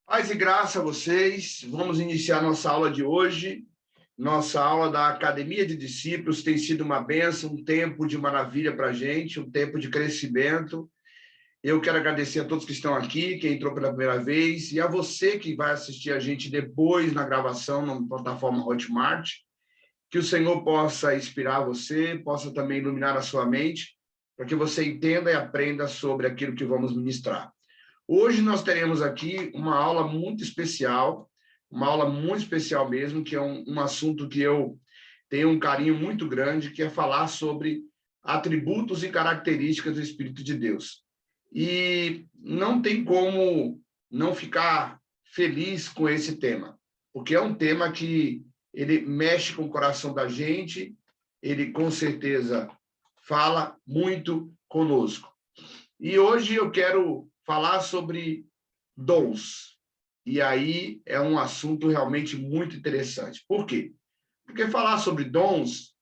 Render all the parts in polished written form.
Paz e graça a vocês. Vamos iniciar nossa aula de hoje. Nossa aula da Academia de Discípulos tem sido uma bênção, um tempo de maravilha para a gente, um tempo de crescimento. Eu quero agradecer a todos que estão aqui, quem entrou pela primeira vez, e a você que vai assistir a gente depois na gravação na plataforma Hotmart. Que o Senhor possa inspirar você, possa também iluminar a sua mente, para que você entenda e aprenda sobre aquilo que vamos ministrar. Hoje nós teremos aqui uma aula muito especial mesmo, que é um assunto que eu tenho um carinho muito grande, que é falar sobre atributos e características do Espírito de Deus. E não tem como não ficar feliz com esse tema, porque é um tema que ele mexe com o coração da gente, ele com certeza fala muito conosco. E hoje eu quero falar sobre dons. E aí é um assunto realmente muito interessante. Por quê? Porque falar sobre dons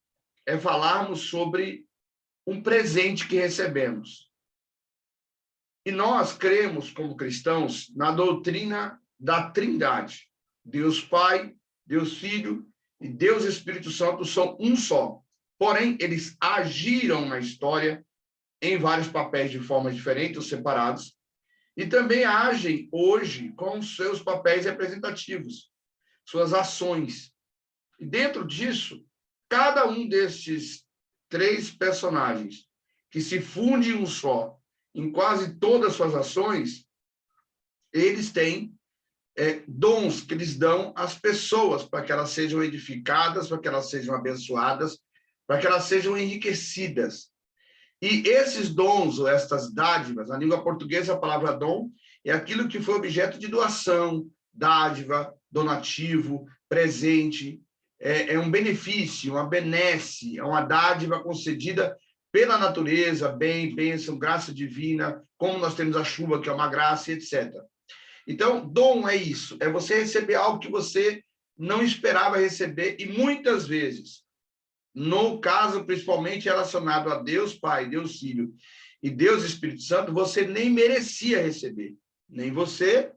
é falarmos sobre um presente que recebemos. E nós cremos, como cristãos, na doutrina da Trindade. Deus Pai, Deus Filho e Deus Espírito Santo são um só. Porém, eles agiram na história em vários papéis de formas diferentes ou separados, e também agem hoje com seus papéis representativos, suas ações. E dentro disso, cada um destes três personagens, que se fundem em um só, em quase todas as suas ações, eles têm dons que eles dão às pessoas para que elas sejam edificadas, para que elas sejam abençoadas, para que elas sejam enriquecidas. E esses dons, ou estas dádivas, na língua portuguesa a palavra dom é aquilo que foi objeto de doação, dádiva, donativo, presente, é um benefício, uma benesse, é uma dádiva concedida pela natureza, bem, bênção, graça divina, como nós temos a chuva, que é uma graça, etc. Então, dom é isso, é você receber algo que você não esperava receber, e muitas vezes, no caso principalmente relacionado a Deus Pai, Deus Filho e Deus Espírito Santo, você nem merecia receber, nem você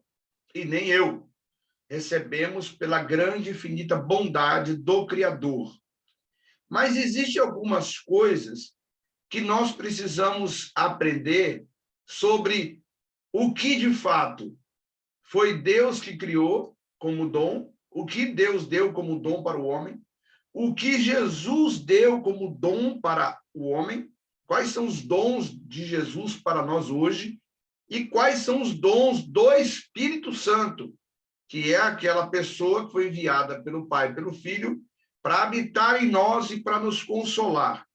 e nem eu. Recebemos pela grande e infinita bondade do Criador. Mas existem algumas coisas que nós precisamos aprender sobre o que, de fato, foi Deus que criou como dom, o que Deus deu como dom para o homem, o que Jesus deu como dom para o homem, quais são os dons de Jesus para nós hoje, e quais são os dons do Espírito Santo, que é aquela pessoa que foi enviada pelo Pai e pelo Filho para habitar em nós e para nos consolar.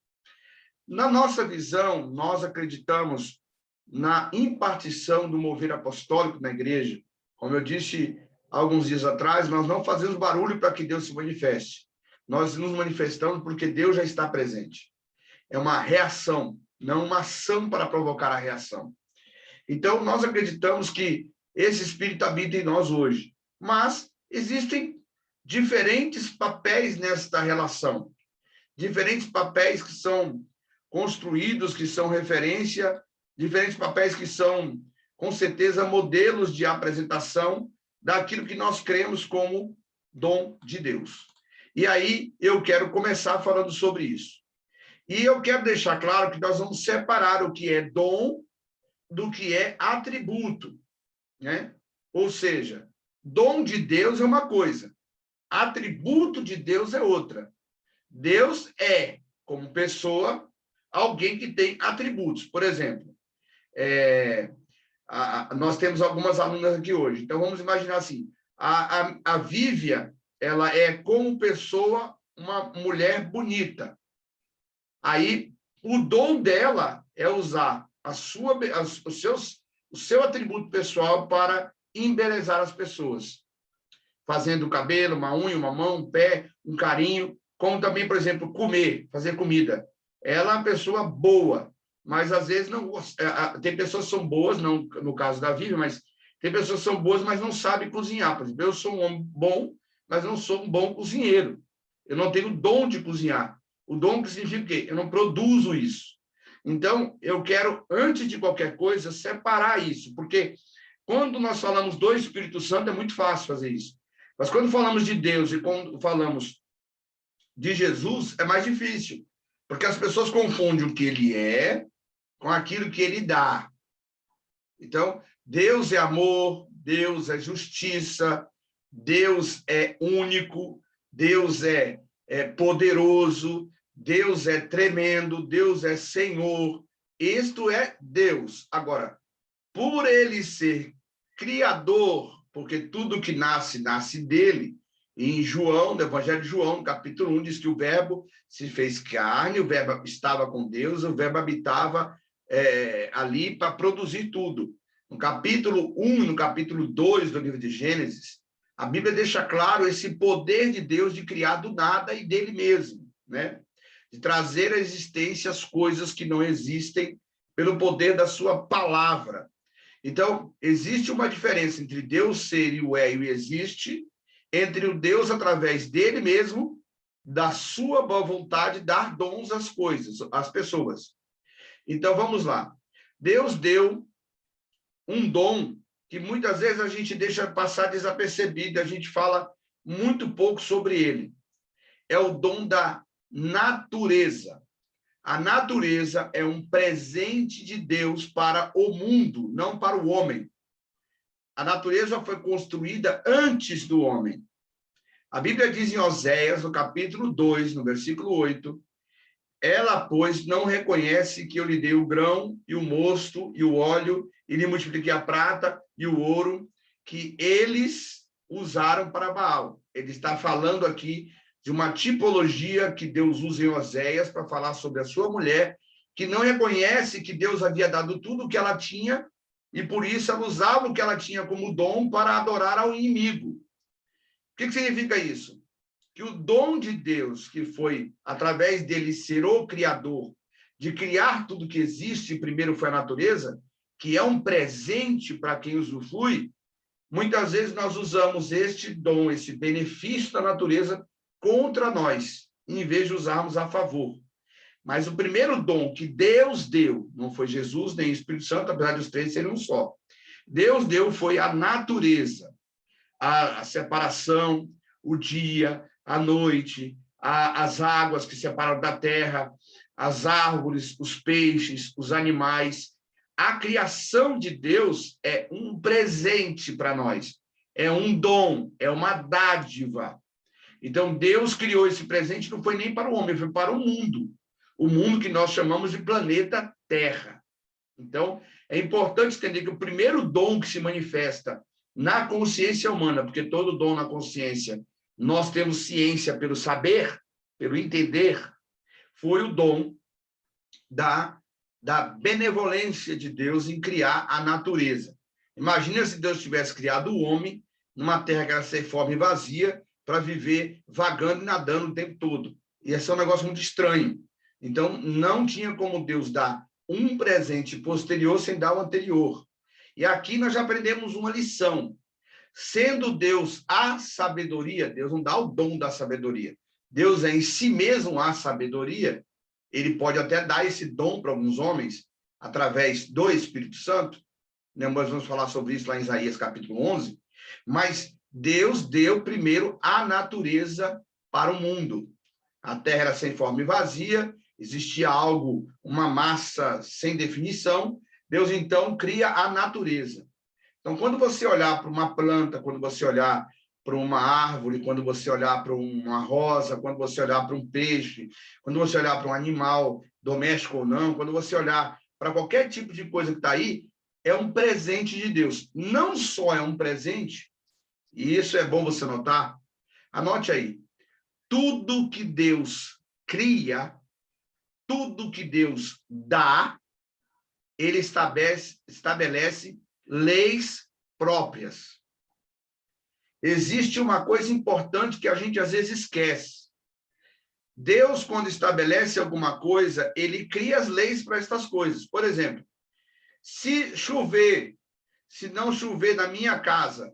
Na nossa visão, nós acreditamos na impartição do mover apostólico na igreja. Como eu disse alguns dias atrás, nós não fazemos barulho para que Deus se manifeste. Nós nos manifestamos porque Deus já está presente. É uma reação, não uma ação para provocar a reação. Então, nós acreditamos que esse Espírito habita em nós hoje. Mas existem diferentes papéis nesta relação. Diferentes papéis que são construídos, que são referência, diferentes papéis que são, com certeza, modelos de apresentação daquilo que nós cremos como dom de Deus. E aí eu quero começar falando sobre isso. E eu quero deixar claro que nós vamos separar o que é dom do que é atributo, né? Ou seja, dom de Deus é uma coisa, atributo de Deus é outra. Deus é, como pessoa, alguém que tem atributos. Por exemplo, nós temos algumas alunas aqui hoje. Então, vamos imaginar assim, a Vívia, ela é, como pessoa, uma mulher bonita. Aí, o dom dela é usar o seu atributo pessoal para embelezar as pessoas. Fazendo o cabelo, uma unha, uma mão, um pé, um carinho. Como também, por exemplo, comer, fazer comida. Ela é uma pessoa boa, mas às vezes não. Tem pessoas que são boas, não no caso da Vívia, mas tem pessoas que são boas, mas não sabem cozinhar. Por exemplo, eu sou um homem bom, mas não sou um bom cozinheiro. Eu não tenho o dom de cozinhar. O dom que significa o quê? Eu não produzo isso. Então, eu quero, antes de qualquer coisa, separar isso, porque Quando nós falamos do Espírito Santo, é muito fácil fazer isso. Mas quando falamos de Deus e quando falamos de Jesus, é mais difícil, porque as pessoas confundem o que ele é com aquilo que ele dá. Então, Deus é amor, Deus é justiça, Deus é único, Deus é poderoso, Deus é tremendo, Deus é Senhor. Isto é Deus. Agora, por ele ser criador, porque tudo que nasce, nasce dele, em João, no Evangelho de João, capítulo 1, diz que o verbo se fez carne, o verbo estava com Deus, o verbo habitava ali para produzir tudo. No capítulo 1 e no capítulo 2 do livro de Gênesis, a Bíblia deixa claro esse poder de Deus de criar do nada e dele mesmo, né? De trazer à existência as coisas que não existem pelo poder da sua palavra. Então, existe uma diferença entre Deus ser e o é e o existe, entre o Deus através dele mesmo, da sua boa vontade, dar dons às coisas, às pessoas. Então, vamos lá. Deus deu um dom que muitas vezes a gente deixa passar desapercebido, a gente fala muito pouco sobre ele. É o dom da natureza. A natureza é um presente de Deus para o mundo, não para o homem. A natureza foi construída antes do homem. A Bíblia diz em Oséias, no capítulo 2, no versículo 8, ela, pois, não reconhece que eu lhe dei o grão e o mosto e o óleo e lhe multipliquei a prata e o ouro que eles usaram para Baal. Ele está falando aqui de uma tipologia que Deus usa em Oséias para falar sobre a sua mulher, que não reconhece que Deus havia dado tudo o que ela tinha e, por isso, ela usava o que ela tinha como dom para adorar ao inimigo. O que significa isso? Que o dom de Deus, que foi, através dele, ser o Criador, de criar tudo que existe, primeiro foi a natureza, que é um presente para quem usufrui, muitas vezes nós usamos este dom, esse benefício da natureza, contra nós, em vez de usarmos a favor. Mas o primeiro dom que Deus deu, não foi Jesus nem o Espírito Santo, apesar de os três serem um só. Deus deu foi a natureza, a separação, o dia, a noite, as águas que separam da terra, as árvores, os peixes, os animais. A criação de Deus é um presente para nós, é um dom, é uma dádiva. Então, Deus criou esse presente, não foi nem para o homem, foi para o mundo que nós chamamos de planeta Terra. Então, é importante entender que o primeiro dom que se manifesta na consciência humana, porque todo dom na consciência, nós temos ciência pelo saber, pelo entender, foi o dom da benevolência de Deus em criar a natureza. Imagina se Deus tivesse criado o homem numa terra que era sem forma e vazia, para viver vagando e nadando o tempo todo. Ia ser um negócio muito estranho. Então, não tinha como Deus dar um presente posterior sem dar o anterior. E aqui nós já aprendemos uma lição. Sendo Deus a sabedoria, Deus não dá o dom da sabedoria. Deus é em si mesmo a sabedoria. Ele pode até dar esse dom para alguns homens através do Espírito Santo. Nós vamos falar sobre isso lá em Isaías capítulo 11. Mas Deus deu primeiro a natureza para o mundo. A terra era sem forma e vazia, existia algo, uma massa sem definição. Deus, então, cria a natureza. Então, quando você olhar para uma planta, quando você olhar para uma árvore, quando você olhar para uma rosa, quando você olhar para um peixe, quando você olhar para um animal, doméstico ou não, quando você olhar para qualquer tipo de coisa que está aí, é um presente de Deus. Não só é um presente, e isso é bom você notar, anote aí, tudo que Deus cria, tudo que Deus dá, ele estabelece leis próprias. Existe uma coisa importante que a gente às vezes esquece. Deus, quando estabelece alguma coisa, ele cria as leis para estas coisas. Por exemplo, se chover, se não chover na minha casa,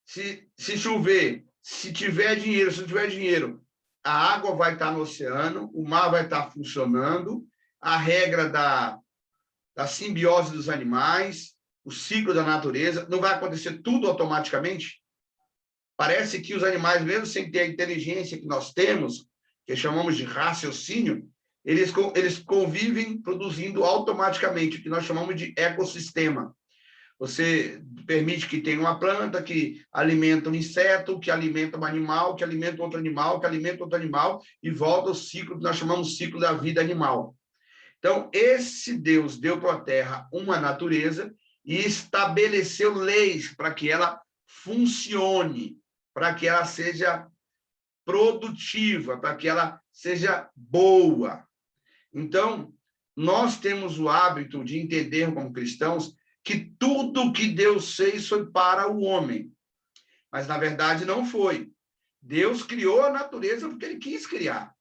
se chover, se tiver dinheiro, se não tiver dinheiro, a água vai estar no oceano, o mar vai estar funcionando, a regra da simbiose dos animais, o ciclo da natureza, não vai acontecer tudo automaticamente? Parece que os animais, mesmo sem ter a inteligência que nós temos, que chamamos de raciocínio, eles convivem produzindo automaticamente, o que nós chamamos de ecossistema. Você permite que tenha uma planta que alimenta um inseto, que alimenta um animal, que alimenta outro animal, que alimenta outro animal, e volta ao ciclo que nós chamamos de ciclo da vida animal. Então, esse Deus deu para a Terra uma natureza e estabeleceu leis para que ela funcione, para que ela seja produtiva, para que ela seja boa. Então, nós temos o hábito de entender como cristãos que tudo que Deus fez foi para o homem. Mas, na verdade, não foi. Deus criou a natureza porque ele quis criar.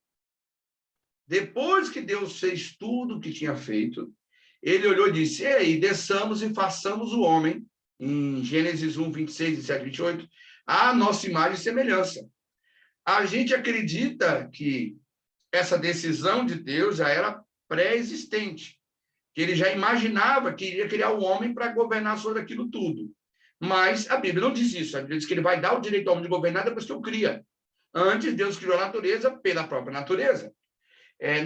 Depois que Deus fez tudo o que tinha feito, ele olhou e disse, e aí, desçamos e façamos o homem, em Gênesis 1, 26, 27, 28, a nossa imagem e semelhança. A gente acredita que essa decisão de Deus já era pré-existente, que ele já imaginava que iria criar o homem para governar sobre aquilo tudo. Mas a Bíblia não diz isso. A Bíblia diz que ele vai dar o direito ao homem de governar depois que o cria. Antes, Deus criou a natureza pela própria natureza.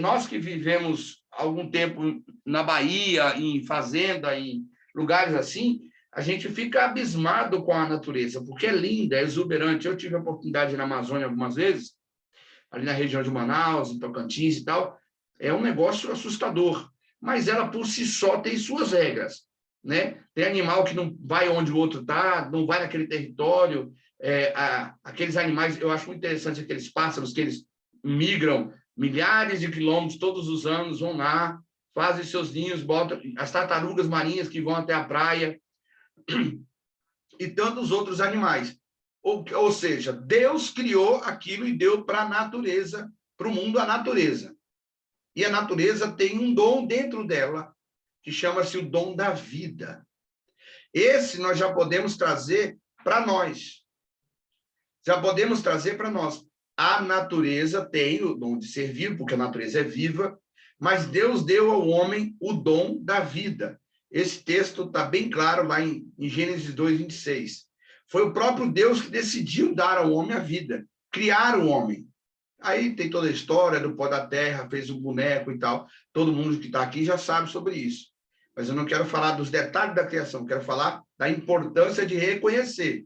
Nós que vivemos algum tempo na Bahia, em fazenda, em lugares assim, a gente fica abismado com a natureza, porque é linda, é exuberante. Eu tive a oportunidade na Amazônia algumas vezes, ali na região de Manaus, em Tocantins e tal. É um negócio assustador, mas ela por si só tem suas regras, né? Tem animal que não vai onde o outro está, não vai naquele território. Aqueles animais, eu acho muito interessante aqueles pássaros que eles migram milhares de quilômetros todos os anos, vão lá, fazem seus ninhos, botam as tartarugas marinhas que vão até a praia e tantos outros animais. Ou seja, Deus criou aquilo e deu para a natureza, para o mundo a natureza. E a natureza tem um dom dentro dela, que chama-se o dom da vida. Esse nós já podemos trazer para nós. Já podemos trazer para nós. A natureza tem o dom de ser vivo, porque a natureza é viva, mas Deus deu ao homem o dom da vida. Esse texto está bem claro lá em Gênesis 2, 26. Foi o próprio Deus que decidiu dar ao homem a vida, criar o homem. Aí tem toda a história do pó da terra, fez um boneco e tal. Todo mundo que está aqui já sabe sobre isso. Mas eu não quero falar dos detalhes da criação, quero falar da importância de reconhecer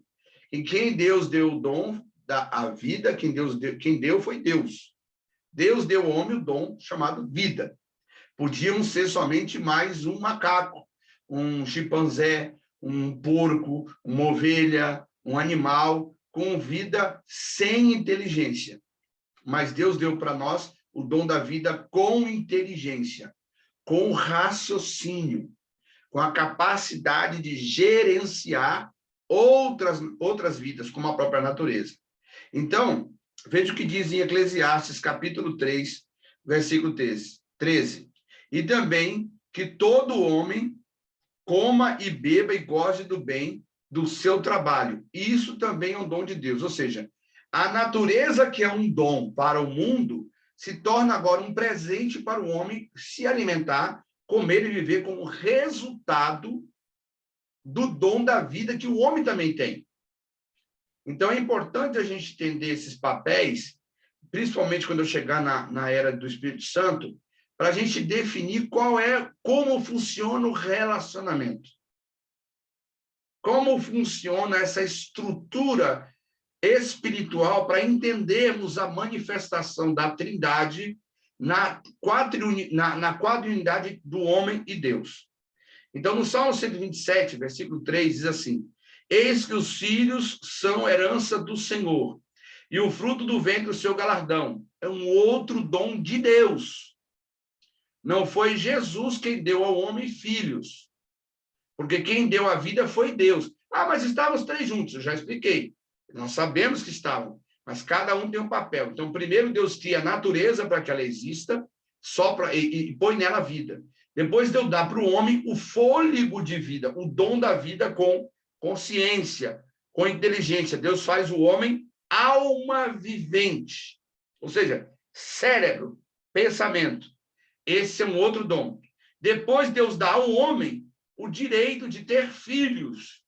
que quem Deus deu o dom da vida, quem deu foi Deus. Deus deu ao homem o dom chamado vida. Podíamos ser somente mais um macaco, um chimpanzé, um porco, uma ovelha, um animal com vida sem inteligência. Mas Deus deu para nós o dom da vida com inteligência, com raciocínio, com a capacidade de gerenciar outras vidas, como a própria natureza. Então, veja o que diz em Eclesiastes, capítulo 3, versículo 13. E também que todo homem coma e beba e goze do bem do seu trabalho. Isso também é um dom de Deus. Ou seja, a natureza, que é um dom para o mundo, se torna agora um presente para o homem se alimentar, comer e viver como resultado do dom da vida que o homem também tem. Então, é importante a gente entender esses papéis, principalmente quando eu chegar na era do Espírito Santo, para a gente definir como funciona o relacionamento. Como funciona essa estrutura espiritual para entendermos a manifestação da Trindade na quadrinidade do homem e Deus. Então, no Salmo 127, versículo 3, diz assim: eis que os filhos são herança do Senhor, e o fruto do ventre o seu galardão. É um outro dom de Deus. Não foi Jesus quem deu ao homem filhos, porque quem deu a vida foi Deus. Ah, mas estavam os três juntos, eu já expliquei. Nós sabemos que estavam, mas cada um tem um papel. Então, primeiro Deus cria a natureza para que ela exista, e põe nela vida. Depois Deus dá para o homem o fôlego de vida, o dom da vida com consciência, com inteligência. Deus faz o homem alma vivente, ou seja, cérebro, pensamento. Esse é um outro dom. Depois Deus dá ao homem o direito de ter filhos,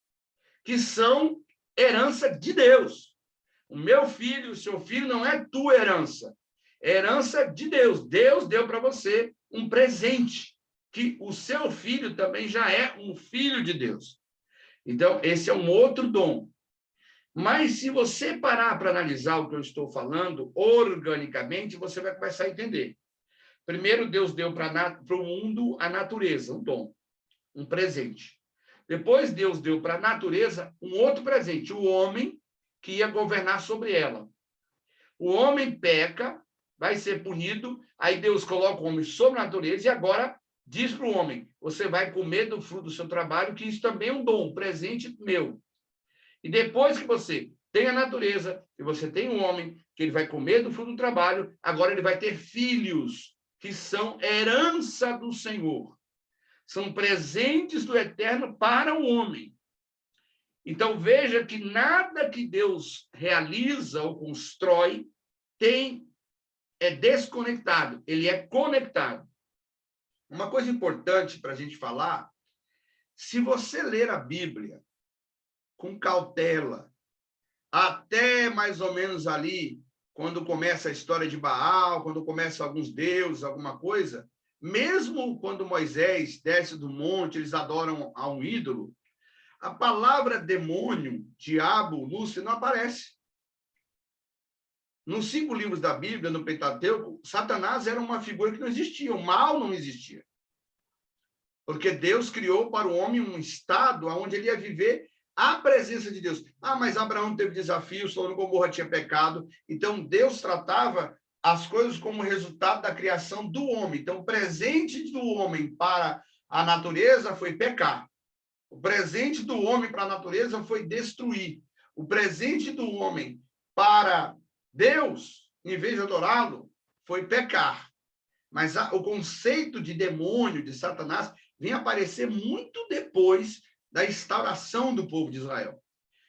que são herança de Deus. O meu filho, o seu filho não é tua herança, é herança de Deus. Deus deu para você um presente, que o seu filho também já é um filho de Deus. Então, esse é um outro dom. Mas se você parar para analisar o que eu estou falando, organicamente, você vai começar a entender. Primeiro, Deus deu para o mundo a natureza, um dom, um presente. Depois, Deus deu para a natureza um outro presente, o homem, que ia governar sobre ela. O homem peca, vai ser punido, aí Deus coloca o homem sobre a natureza e agora diz para o homem, você vai comer do fruto do seu trabalho, que isso também é um dom, um presente meu. E depois que você tem a natureza, e você tem um homem, que ele vai comer do fruto do trabalho, agora ele vai ter filhos, que são herança do Senhor. São presentes do Eterno para o homem. Então, veja que nada que Deus realiza ou constrói é desconectado, ele é conectado. Uma coisa importante para a gente falar, se você ler a Bíblia com cautela, até mais ou menos ali, quando começa a história de Baal, quando começa alguns deuses, alguma coisa, mesmo quando Moisés desce do monte, eles adoram a um ídolo, a palavra demônio, diabo, Lúcifer, não aparece. Nos 5 livros da Bíblia, no Pentateuco, Satanás era uma figura que não existia, o mal não existia. Porque Deus criou para o homem um estado onde ele ia viver a presença de Deus. Mas Abraão teve desafios, Sodoma e Gomorra tinha pecado. Então, Deus tratava as coisas como resultado da criação do homem. Então, o presente do homem para a natureza foi pecar. O presente do homem para a natureza foi destruir. O presente do homem para Deus, em vez de adorá-lo, foi pecar. Mas o conceito de demônio, de Satanás, vem aparecer muito depois da instauração do povo de Israel.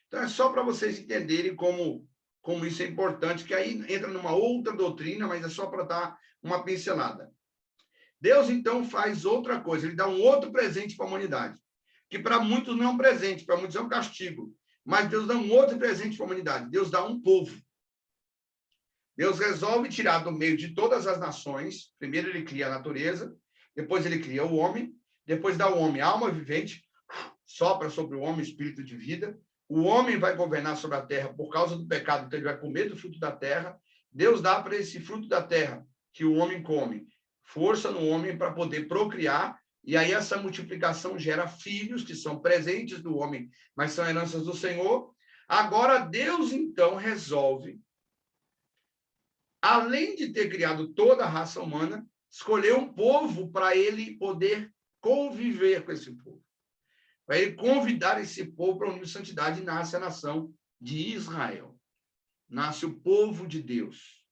Então, é só para vocês entenderem como isso é importante, que aí entra numa outra doutrina, mas é só para dar uma pincelada. Deus, então, faz outra coisa, ele dá um outro presente para a humanidade, que para muitos não é um presente, para muitos é um castigo, mas Deus dá um outro presente para a humanidade, Deus dá um povo. Deus resolve tirar do meio de todas as nações, primeiro ele cria a natureza, depois ele cria o homem, depois dá ao homem alma vivente, sopra sobre o homem espírito de vida, o homem vai governar sobre a terra por causa do pecado, então ele vai comer do fruto da terra, Deus dá para esse fruto da terra que o homem come, força no homem para poder procriar, e aí essa multiplicação gera filhos, que são presentes do homem, mas são heranças do Senhor. Agora Deus, então, resolve, além de ter criado toda a raça humana, escolher um povo para ele poder conviver com esse povo. Para ele convidar esse povo para a união de santidade, nasce a nação de Israel. Nasce o povo de Deus,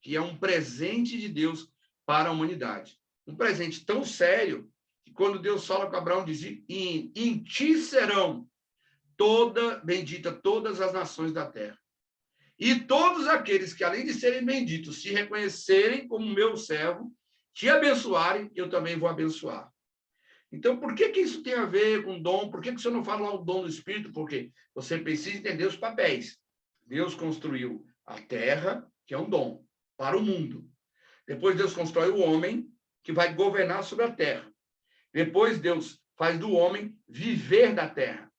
que é um presente de Deus para a humanidade. Um presente tão sério que quando Deus fala com Abraão, diz, em ti serão bendita todas as nações da terra. E todos aqueles que, além de serem benditos, se reconhecerem como meu servo, te abençoarem, eu também vou abençoar. Então, por que isso tem a ver com dom? Por que você não fala lá o dom do Espírito? Porque você precisa entender os papéis. Deus construiu a terra, que é um dom, para o mundo. Depois Deus constrói o homem, que vai governar sobre a terra. Depois Deus faz do homem viver da terra.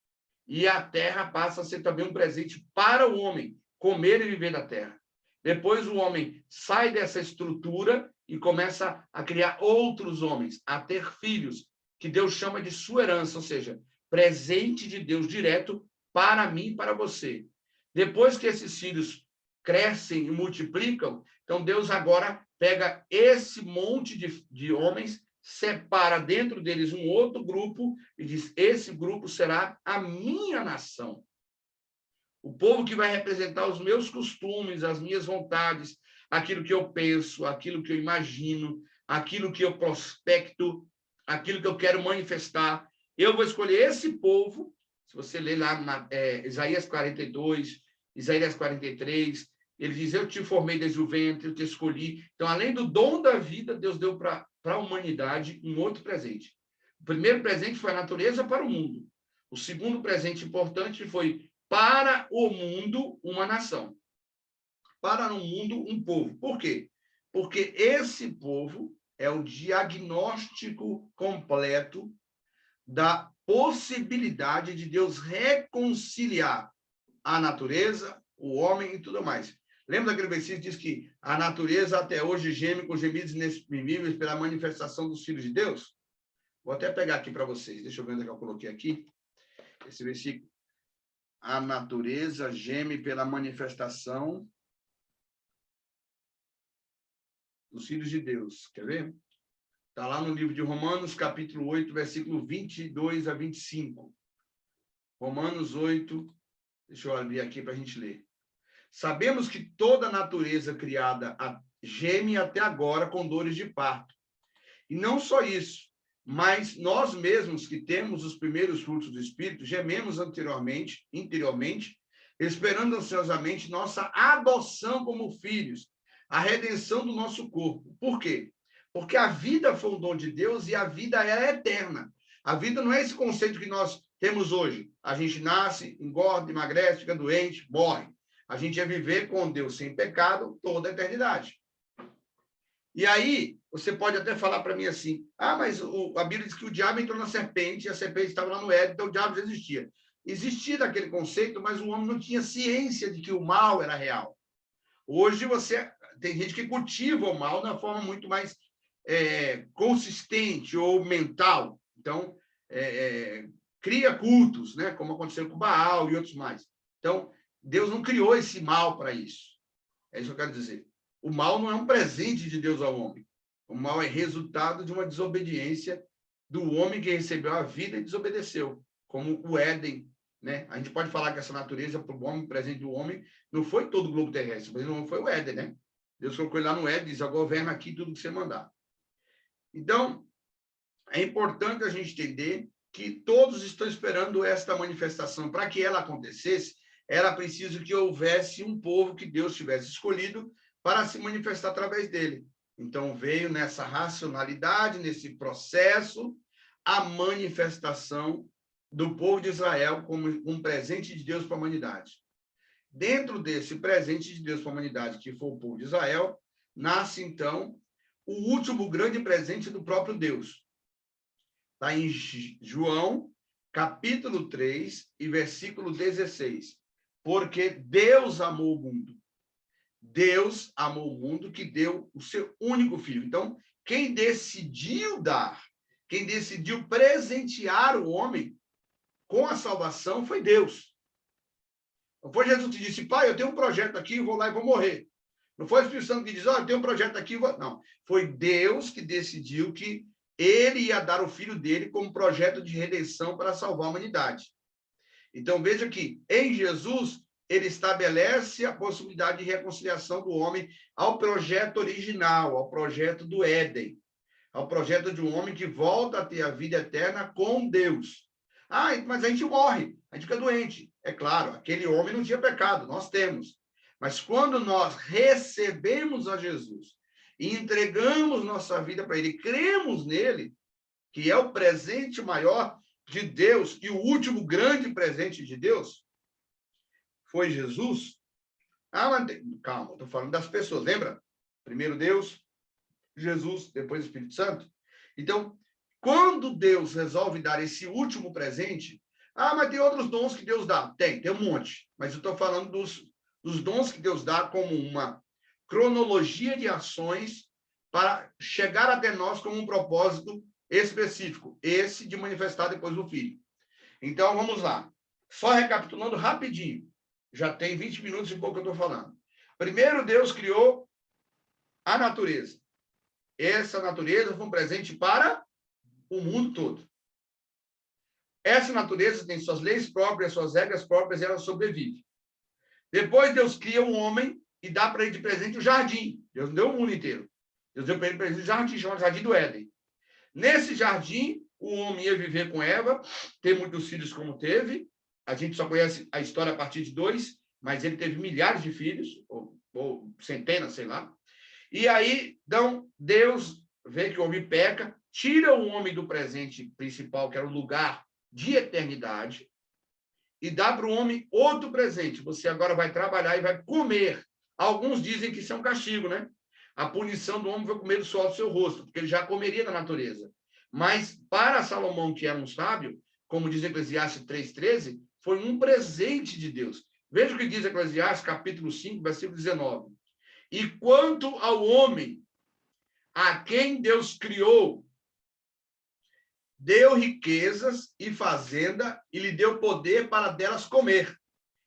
E a terra passa a ser também um presente para o homem, comer e viver da terra. Depois o homem sai dessa estrutura e começa a criar outros homens, a ter filhos, que Deus chama de sua herança, ou seja, presente de Deus direto para mim e para você. Depois que esses filhos crescem e multiplicam, então Deus agora pega esse monte de homens, separa dentro deles um outro grupo e diz, esse grupo será a minha nação. O povo que vai representar os meus costumes, as minhas vontades, aquilo que eu penso, aquilo que eu imagino, aquilo que eu prospecto, aquilo que eu quero manifestar. Eu vou escolher esse povo, se você ler lá Isaías 42, Isaías 43, ele diz, eu te formei desde o ventre, eu te escolhi. Então, além do dom da vida, Deus deu para a humanidade um outro presente. O primeiro presente foi a natureza para o mundo. O segundo presente importante foi para o mundo uma nação. Para o mundo um povo. Por quê? Porque esse povo é o diagnóstico completo da possibilidade de Deus reconciliar a natureza, o homem e tudo mais. Lembra daquele versículo que diz que a natureza até hoje geme com gemidos inexprimíveis pela manifestação dos filhos de Deus? Vou até pegar aqui para vocês. Deixa eu ver onde é que eu coloquei aqui. Esse versículo. A natureza geme pela manifestação dos filhos de Deus. Quer ver? Está lá no livro de Romanos, capítulo 8, versículo 22 a 25. Romanos 8, deixa eu abrir aqui para a gente ler. Sabemos que toda a natureza criada geme até agora com dores de parto. E não só isso, mas nós mesmos que temos os primeiros frutos do Espírito, gememos interiormente, esperando ansiosamente nossa adoção como filhos, a redenção do nosso corpo. Por quê? Porque a vida foi um dom de Deus e a vida é eterna. A vida não é esse conceito que nós temos hoje. A gente nasce, engorda, emagrece, fica doente, morre. A gente ia viver com Deus sem pecado toda a eternidade. E aí, você pode até falar para mim assim, mas a Bíblia diz que o diabo entrou na serpente, e a serpente estava lá no Éden, então o diabo já existia. Existia daquele conceito, mas o homem não tinha ciência de que o mal era real. Hoje tem gente que cultiva o mal de uma forma muito mais consistente ou mental. Então, cria cultos, né? Como aconteceu com Baal e outros mais. Então, Deus não criou esse mal para isso. É isso que eu quero dizer. O mal não é um presente de Deus ao homem. O mal é resultado de uma desobediência do homem que recebeu a vida e desobedeceu, como o Éden, né? A gente pode falar que essa natureza para o homem, presente do homem, não foi todo o globo terrestre, mas não foi o Éden, né? Deus colocou ele lá no Éden e diz, governa aqui tudo que você mandar. Então, é importante a gente entender que todos estão esperando esta manifestação. Para que ela acontecesse, era preciso que houvesse um povo que Deus tivesse escolhido para se manifestar através dele. Então, veio nessa racionalidade, nesse processo, a manifestação do povo de Israel como um presente de Deus para a humanidade. Dentro desse presente de Deus para a humanidade, que foi o povo de Israel, nasce, então, o último grande presente do próprio Deus. Está em João, capítulo 3, e versículo 16. Porque Deus amou o mundo. Deus amou o mundo que deu o seu único filho. Então, quem decidiu dar, quem decidiu presentear o homem com a salvação foi Deus. Não foi Jesus que disse, pai, eu tenho um projeto aqui, eu vou lá e vou morrer. Não foi o Espírito Santo que diz, eu tenho um projeto aqui, não. Foi Deus que decidiu que ele ia dar o filho dele como projeto de redenção para salvar a humanidade. Então, veja que em Jesus, ele estabelece a possibilidade de reconciliação do homem ao projeto original, ao projeto do Éden, ao projeto de um homem que volta a ter a vida eterna com Deus. Mas a gente morre, a gente fica doente. É claro, aquele homem não tinha pecado, nós temos. Mas quando nós recebemos a Jesus e entregamos nossa vida para ele, cremos nele, que é o presente maior de Deus e o último grande presente de Deus, foi Jesus. Calma, estou falando das pessoas, lembra? Primeiro Deus, Jesus, depois o Espírito Santo. Então, quando Deus resolve dar esse último presente, mas tem outros dons que Deus dá. Tem um monte. Mas eu estou falando dos dons que Deus dá como uma cronologia de ações para chegar até nós com um propósito específico, esse de manifestar depois o Filho. Então, vamos lá. Só recapitulando rapidinho. Já tem 20 minutos e pouco que eu estou falando. Primeiro, Deus criou a natureza. Essa natureza foi um presente para o mundo todo. Essa natureza tem suas leis próprias, suas regras próprias, e ela sobrevive. Depois, Deus cria um homem e dá para ele de presente o jardim. Deus não deu o mundo inteiro. Deus deu para ele de presente o jardim, chamado Jardim do Éden. Nesse jardim, o homem ia viver com Eva, ter muitos filhos como teve. A gente só conhece a história a partir de 2, mas ele teve milhares de filhos, ou centenas, sei lá. E aí, então, Deus vê que o homem peca, tira o homem do presente principal, que era o lugar de eternidade, e dá para o homem outro presente. Você agora vai trabalhar e vai comer. Alguns dizem que isso é um castigo, né? A punição do homem foi comer do suor do seu rosto, porque ele já comeria da natureza. Mas para Salomão, que era um sábio, como diz Eclesiastes 3,13, foi um presente de Deus. Veja o que diz Eclesiastes, capítulo 5, versículo 19. E quanto ao homem, a quem Deus criou, deu riquezas e fazenda e lhe deu poder para delas comer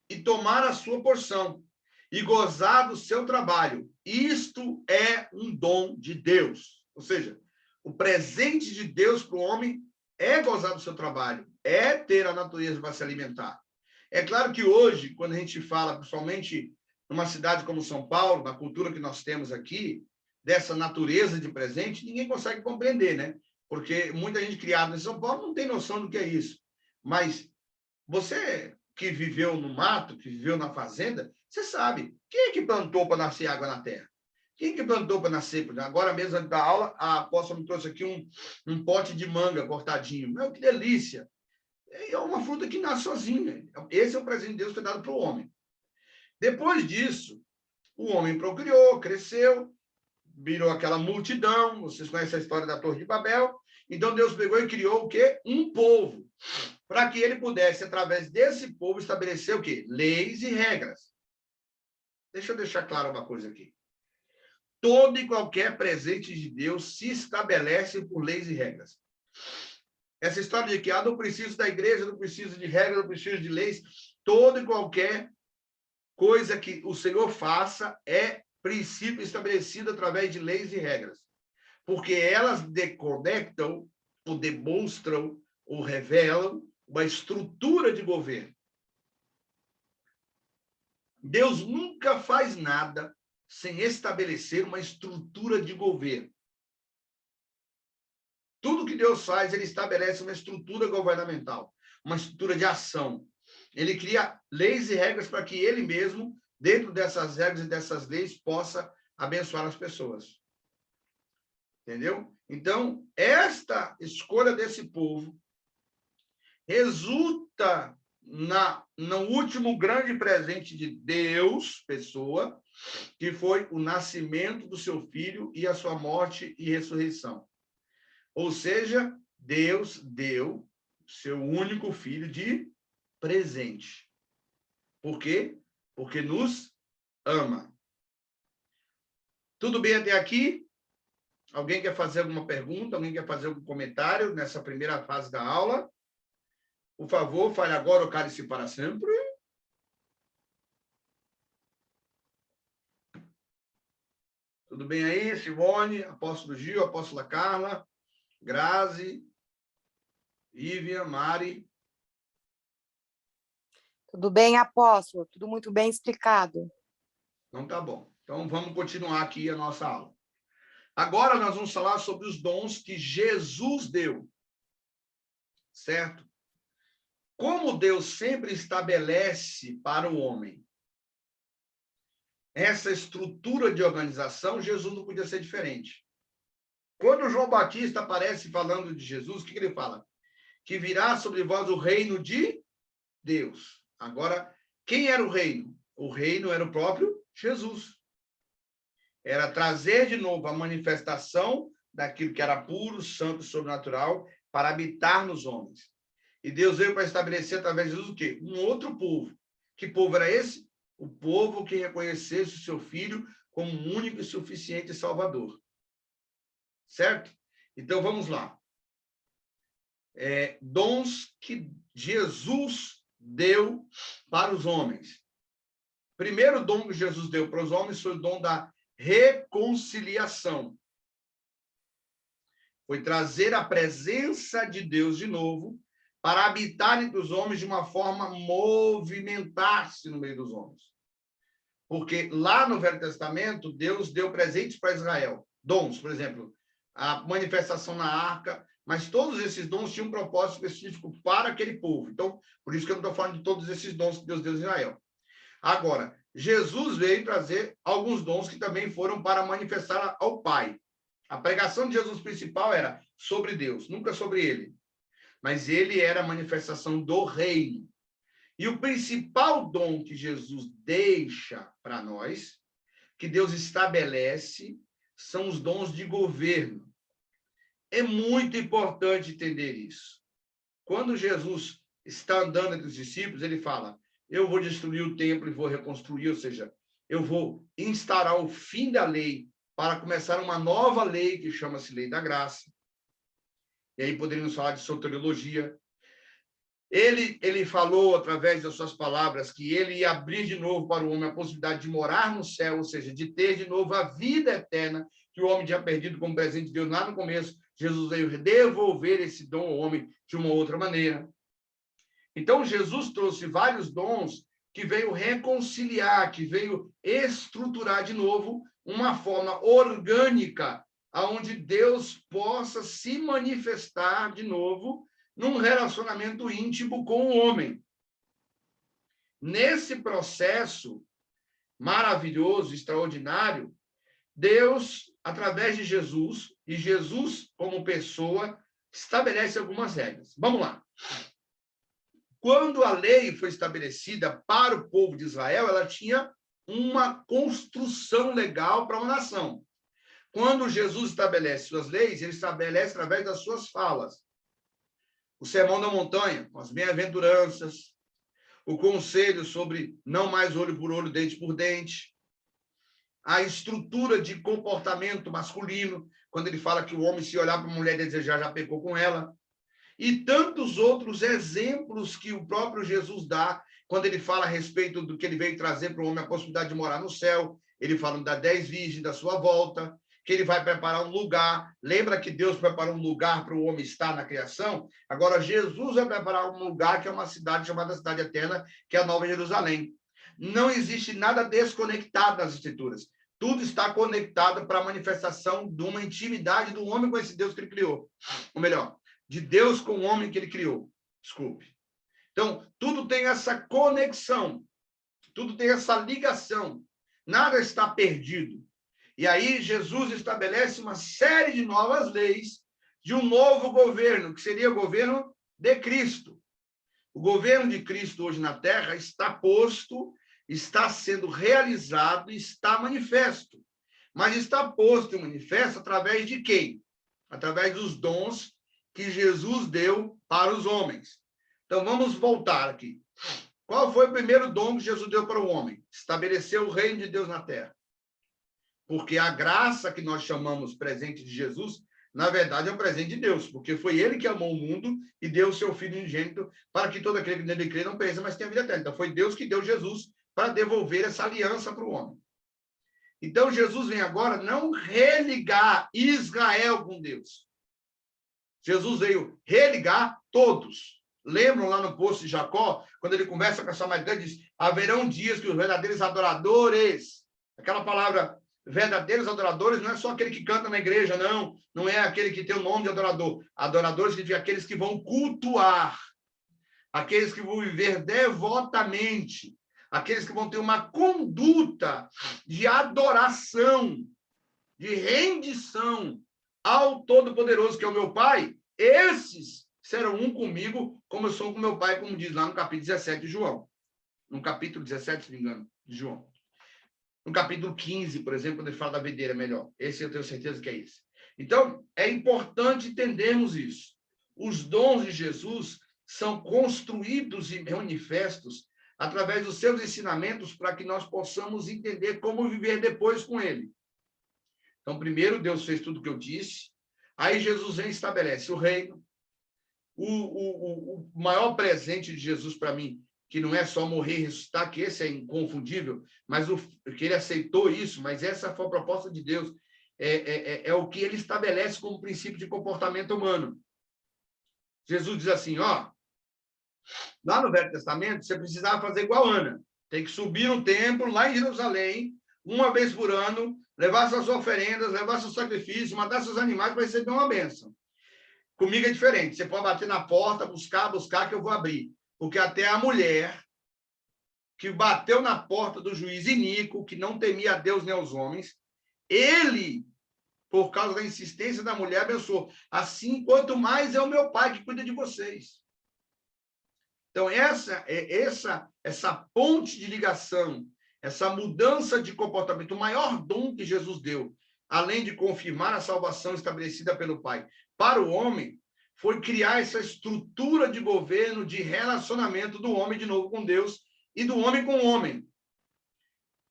e tomar a sua porção e gozar do seu trabalho. Isto é um dom de Deus. Ou seja, o presente de Deus para o homem é gozar do seu trabalho, é ter a natureza para se alimentar. É claro que hoje, quando a gente fala, principalmente numa cidade como São Paulo, na cultura que nós temos aqui, dessa natureza de presente, ninguém consegue compreender, né? Porque muita gente criada em São Paulo não tem noção do que é isso. Mas você que viveu no mato, que viveu na fazenda, você sabe. Quem é que plantou para nascer água na terra? Quem é que plantou para nascer? Agora mesmo, antes da aula, a apóstola me trouxe aqui um pote de manga cortadinho. Meu, que delícia! É uma fruta que nasce sozinha. Esse é o presente de Deus que é dado para o homem. Depois disso, o homem procriou, cresceu, virou aquela multidão. Vocês conhecem a história da Torre de Babel. Então, Deus pegou e criou o quê? Um povo. Para que ele pudesse, através desse povo, estabelecer o quê? Leis e regras. Deixa eu deixar claro uma coisa aqui. Todo e qualquer presente de Deus se estabelece por leis e regras. Essa história de que não preciso da igreja, não preciso de regras, não preciso de leis, toda e qualquer coisa que o Senhor faça é princípio estabelecido através de leis e regras. Porque elas deconectam, ou demonstram, ou revelam uma estrutura de governo. Deus nunca faz nada sem estabelecer uma estrutura de governo. Tudo que Deus faz, ele estabelece uma estrutura governamental, uma estrutura de ação. Ele cria leis e regras para que ele mesmo, dentro dessas regras e dessas leis, possa abençoar as pessoas. Entendeu? Então, esta escolha desse povo resulta no último grande presente de Deus, pessoa, que foi o nascimento do seu filho e a sua morte e ressurreição. Ou seja, Deus deu seu único filho de presente. Por quê? Porque nos ama. Tudo bem até aqui? Alguém quer fazer alguma pergunta? Alguém quer fazer algum comentário nessa primeira fase da aula? Por favor, fale agora ou cale-se para sempre. Tudo bem aí, Simone, Apóstolo Gil, Apóstola Carla, Grazi, Vivian, Mari? Tudo bem, apóstolo? Tudo muito bem explicado. Então, tá bom. Então, vamos continuar aqui a nossa aula. Agora, nós vamos falar sobre os dons que Jesus deu. Certo? Como Deus sempre estabelece para o homem essa estrutura de organização, Jesus não podia ser diferente. Quando João Batista aparece falando de Jesus, o que ele fala? Que virá sobre vós o reino de Deus. Agora, quem era o reino? O reino era o próprio Jesus. Era trazer de novo a manifestação daquilo que era puro, santo e sobrenatural para habitar nos homens. E Deus veio para estabelecer através de Jesus o quê? Um outro povo. Que povo era esse? O povo que reconhecesse o seu filho como único e suficiente Salvador. Certo? Então, vamos lá. Dons que Jesus deu para os homens. Primeiro dom que Jesus deu para os homens foi o dom da reconciliação. Foi trazer a presença de Deus de novo para habitar entre os homens de uma forma movimentar-se no meio dos homens. Porque lá no Velho Testamento, Deus deu presentes para Israel. Dons, por exemplo, a manifestação na arca, mas todos esses dons tinham um propósito específico para aquele povo. Então, por isso que eu não estou falando de todos esses dons que Deus deu a Israel. Agora, Jesus veio trazer alguns dons que também foram para manifestar ao Pai. A pregação de Jesus principal era: sobre Deus, nunca sobre ele. Mas ele era a manifestação do reino. E o principal dom que Jesus deixa para nós, que Deus estabelece, são os dons de governo. É muito importante entender isso. Quando Jesus está andando entre os discípulos, ele fala: eu vou destruir o templo e vou reconstruir, ou seja, eu vou instaurar o fim da lei para começar uma nova lei que chama-se Lei da Graça. E aí poderíamos falar de soteriologia. Ele falou, através das suas palavras, que ele ia abrir de novo para o homem a possibilidade de morar no céu, ou seja, de ter de novo a vida eterna que o homem tinha perdido como presente de Deus lá no começo. Jesus veio devolver esse dom ao homem de uma outra maneira. Então, Jesus trouxe vários dons que veio reconciliar, que veio estruturar de novo uma forma orgânica, onde Deus possa se manifestar de novo num relacionamento íntimo com o homem. Nesse processo maravilhoso, extraordinário, Deus, através de Jesus, e Jesus como pessoa, estabelece algumas regras. Vamos lá. Quando a lei foi estabelecida para o povo de Israel, ela tinha uma construção legal para uma nação. Quando Jesus estabelece suas leis, ele estabelece através das suas falas. O Sermão da Montanha, as bem-aventuranças, o conselho sobre não mais olho por olho, dente por dente, a estrutura de comportamento masculino, quando ele fala que o homem, se olhar para uma mulher e desejar, já pecou com ela, e tantos outros exemplos que o próprio Jesus dá, quando ele fala a respeito do que ele veio trazer para o homem, a possibilidade de morar no céu, ele fala das 10 virgens, da sua volta, que ele vai preparar um lugar. Lembra que Deus preparou um lugar para o homem estar na criação? Agora, Jesus vai preparar um lugar que é uma cidade chamada Cidade Eterna, que é a Nova Jerusalém. Não existe nada desconectado nas Escrituras. Tudo está conectado para a manifestação de uma intimidade do homem com esse Deus que ele criou. Ou melhor, de Deus com o homem que ele criou. Desculpe. Então, tudo tem essa conexão. Tudo tem essa ligação. Nada está perdido. E aí Jesus estabelece uma série de novas leis de um novo governo, que seria o governo de Cristo. O governo de Cristo hoje na Terra está posto, está sendo realizado, está manifesto. Mas está posto e manifesto através de quem? Através dos dons que Jesus deu para os homens. Então, vamos voltar aqui. Qual foi o primeiro dom que Jesus deu para o homem? Estabelecer o reino de Deus na Terra. Porque a graça que nós chamamos presente de Jesus, na verdade, é um presente de Deus, porque foi ele que amou o mundo e deu o seu Filho unigênito para que todo aquele que nele crê não pereça, mas tenha vida eterna. Então, foi Deus que deu Jesus para devolver essa aliança para o homem. Então, Jesus vem agora não religar Israel com Deus. Jesus veio religar todos. Lembram lá no poço de Jacó, quando ele conversa com a Samaritana, diz: haverão dias que os verdadeiros adoradores, aquela palavra verdadeiros adoradores não é só aquele que canta na igreja, não. Não é aquele que tem o nome de adorador. Adoradores significa aqueles que vão cultuar, aqueles que vão viver devotamente, aqueles que vão ter uma conduta de adoração, de rendição ao Todo-Poderoso, que é o meu Pai. Esses serão um comigo, como eu sou com meu Pai, como diz lá no capítulo 17 de João. No capítulo 17, se não me engano, de João. No capítulo 15, por exemplo, quando ele fala da videira melhor. Esse eu tenho certeza que é esse. Então, é importante entendermos isso. Os dons de Jesus são construídos e manifestos através dos seus ensinamentos para que nós possamos entender como viver depois com ele. Então, primeiro, Deus fez tudo o que eu disse. Aí Jesus vem e estabelece o reino. O maior presente de Jesus para mim, que não é só morrer e ressuscitar, que esse é inconfundível, mas que ele aceitou isso, mas essa foi a proposta de Deus, é o que ele estabelece como princípio de comportamento humano. Jesus diz assim, ó, lá no Velho Testamento, você precisava fazer igual Ana, tem que subir no templo, lá em Jerusalém, uma vez por ano, levar suas oferendas, levar seus sacrifícios, matar seus animais para receber uma bênção. Comigo é diferente, você pode bater na porta, buscar, que eu vou abrir. Porque até a mulher que bateu na porta do juiz iníquo, que não temia a Deus nem aos homens, ele, por causa da insistência da mulher, abençoou. Assim, quanto mais é o meu Pai que cuida de vocês. Então, essa ponte de ligação, essa mudança de comportamento, o maior dom que Jesus deu, além de confirmar a salvação estabelecida pelo Pai para o homem, foi criar essa estrutura de governo, de relacionamento do homem de novo com Deus e do homem com o homem,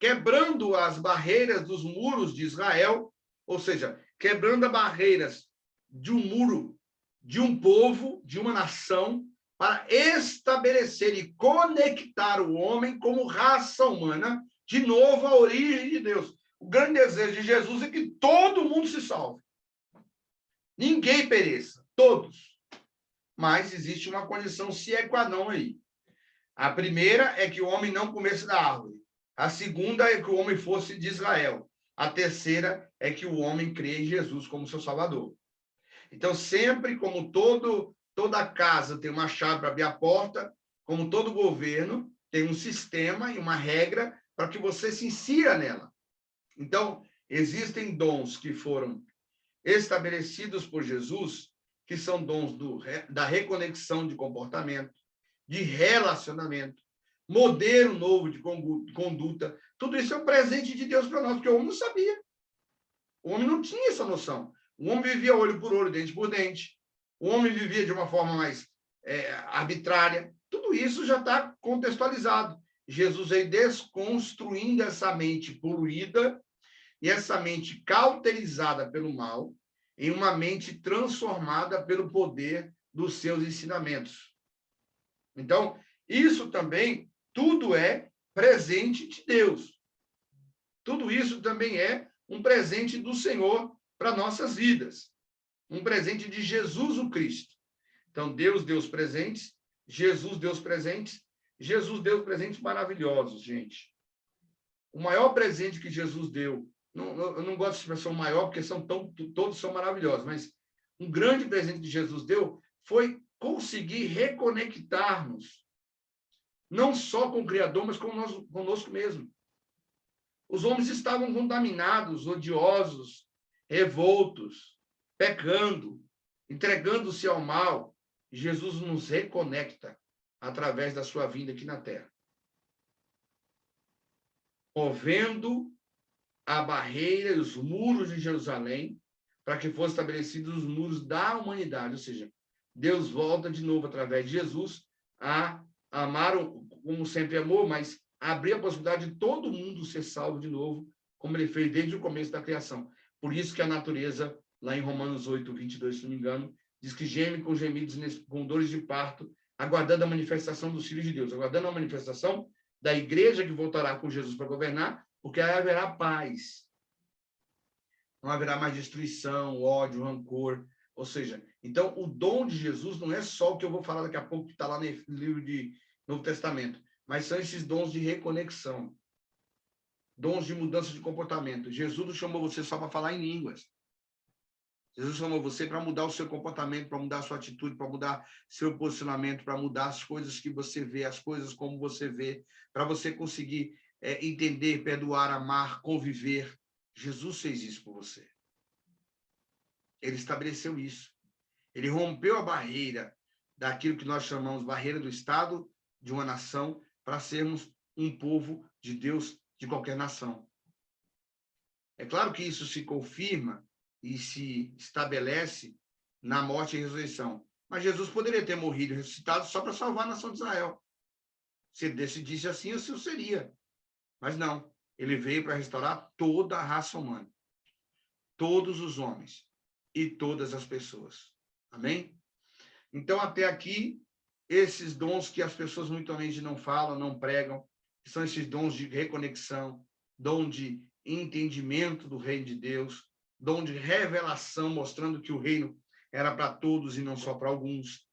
quebrando as barreiras dos muros de Israel, ou seja, quebrando as barreiras de um muro, de um povo, de uma nação, para estabelecer e conectar o homem como raça humana, de novo à origem de Deus. O grande desejo de Jesus é que todo mundo se salve. Ninguém pereça, todos. Mas existe uma condição sine qua non aí. A primeira é que o homem não comesse da árvore. A segunda é que o homem fosse de Israel. A terceira é que o homem crê em Jesus como seu Salvador. Então, sempre como toda casa tem uma chave para abrir a porta, como todo governo tem um sistema e uma regra para que você se insira nela. Então, existem dons que foram estabelecidos por Jesus, que são dons da reconexão de comportamento, de relacionamento, modelo novo de conduta. Tudo isso é um presente de Deus para nós, porque o homem não sabia. O homem não tinha essa noção. O homem vivia olho por olho, dente por dente. O homem vivia de uma forma mais arbitrária. Tudo isso já está contextualizado. Jesus veio desconstruindo essa mente poluída e essa mente cauterizada pelo mal em uma mente transformada pelo poder dos seus ensinamentos. Então, isso também, tudo é presente de Deus. Tudo isso também é um presente do Senhor para nossas vidas. Um presente de Jesus o Cristo. Então, Deus deu os presentes, Jesus deu os presentes, Jesus deu os presentes maravilhosos, gente. O maior presente que Jesus deu, eu não gosto de expressão maior, porque todos são maravilhosos, mas um grande presente que Jesus deu foi conseguir reconectar-nos, não só com o Criador, mas conosco mesmo. Os homens estavam contaminados, odiosos, revoltos, pecando, entregando-se ao mal. Jesus nos reconecta através da sua vinda aqui na Terra, movendo a barreira e os muros de Jerusalém para que fossem estabelecidos os muros da humanidade, ou seja, Deus volta de novo através de Jesus a amar como sempre amou, mas abrir a possibilidade de todo mundo ser salvo de novo, como ele fez desde o começo da criação. Por isso que a natureza, lá em Romanos 8, 22, se não me engano, diz que geme com gemidos, com dores de parto, aguardando a manifestação dos filhos de Deus, aguardando a manifestação da igreja que voltará com Jesus para governar, porque aí haverá paz. Não haverá mais destruição, ódio, rancor. Ou seja, então o dom de Jesus não é só o que eu vou falar daqui a pouco, que está lá no livro de Novo Testamento, mas são esses dons de reconexão, dons de mudança de comportamento. Jesus não chamou você só para falar em línguas. Jesus chamou você para mudar o seu comportamento, para mudar a sua atitude, para mudar seu posicionamento, para mudar as coisas que você vê, as coisas como você vê, para você conseguir entender, perdoar, amar, conviver. Jesus fez isso por você. Ele estabeleceu isso. Ele rompeu a barreira daquilo que nós chamamos barreira do Estado, de uma nação, para sermos um povo de Deus de qualquer nação. É claro que isso se confirma e se estabelece na morte e ressurreição. Mas Jesus poderia ter morrido e ressuscitado só para salvar a nação de Israel. Se ele decidisse assim, assim seria. Mas não. Ele veio para restaurar toda a raça humana. Todos os homens e todas as pessoas. Amém? Então, até aqui, esses dons que as pessoas muitas não falam, não pregam, são esses dons de reconexão, dom de entendimento do reino de Deus, dom de revelação, mostrando que o reino era para todos e não só para alguns.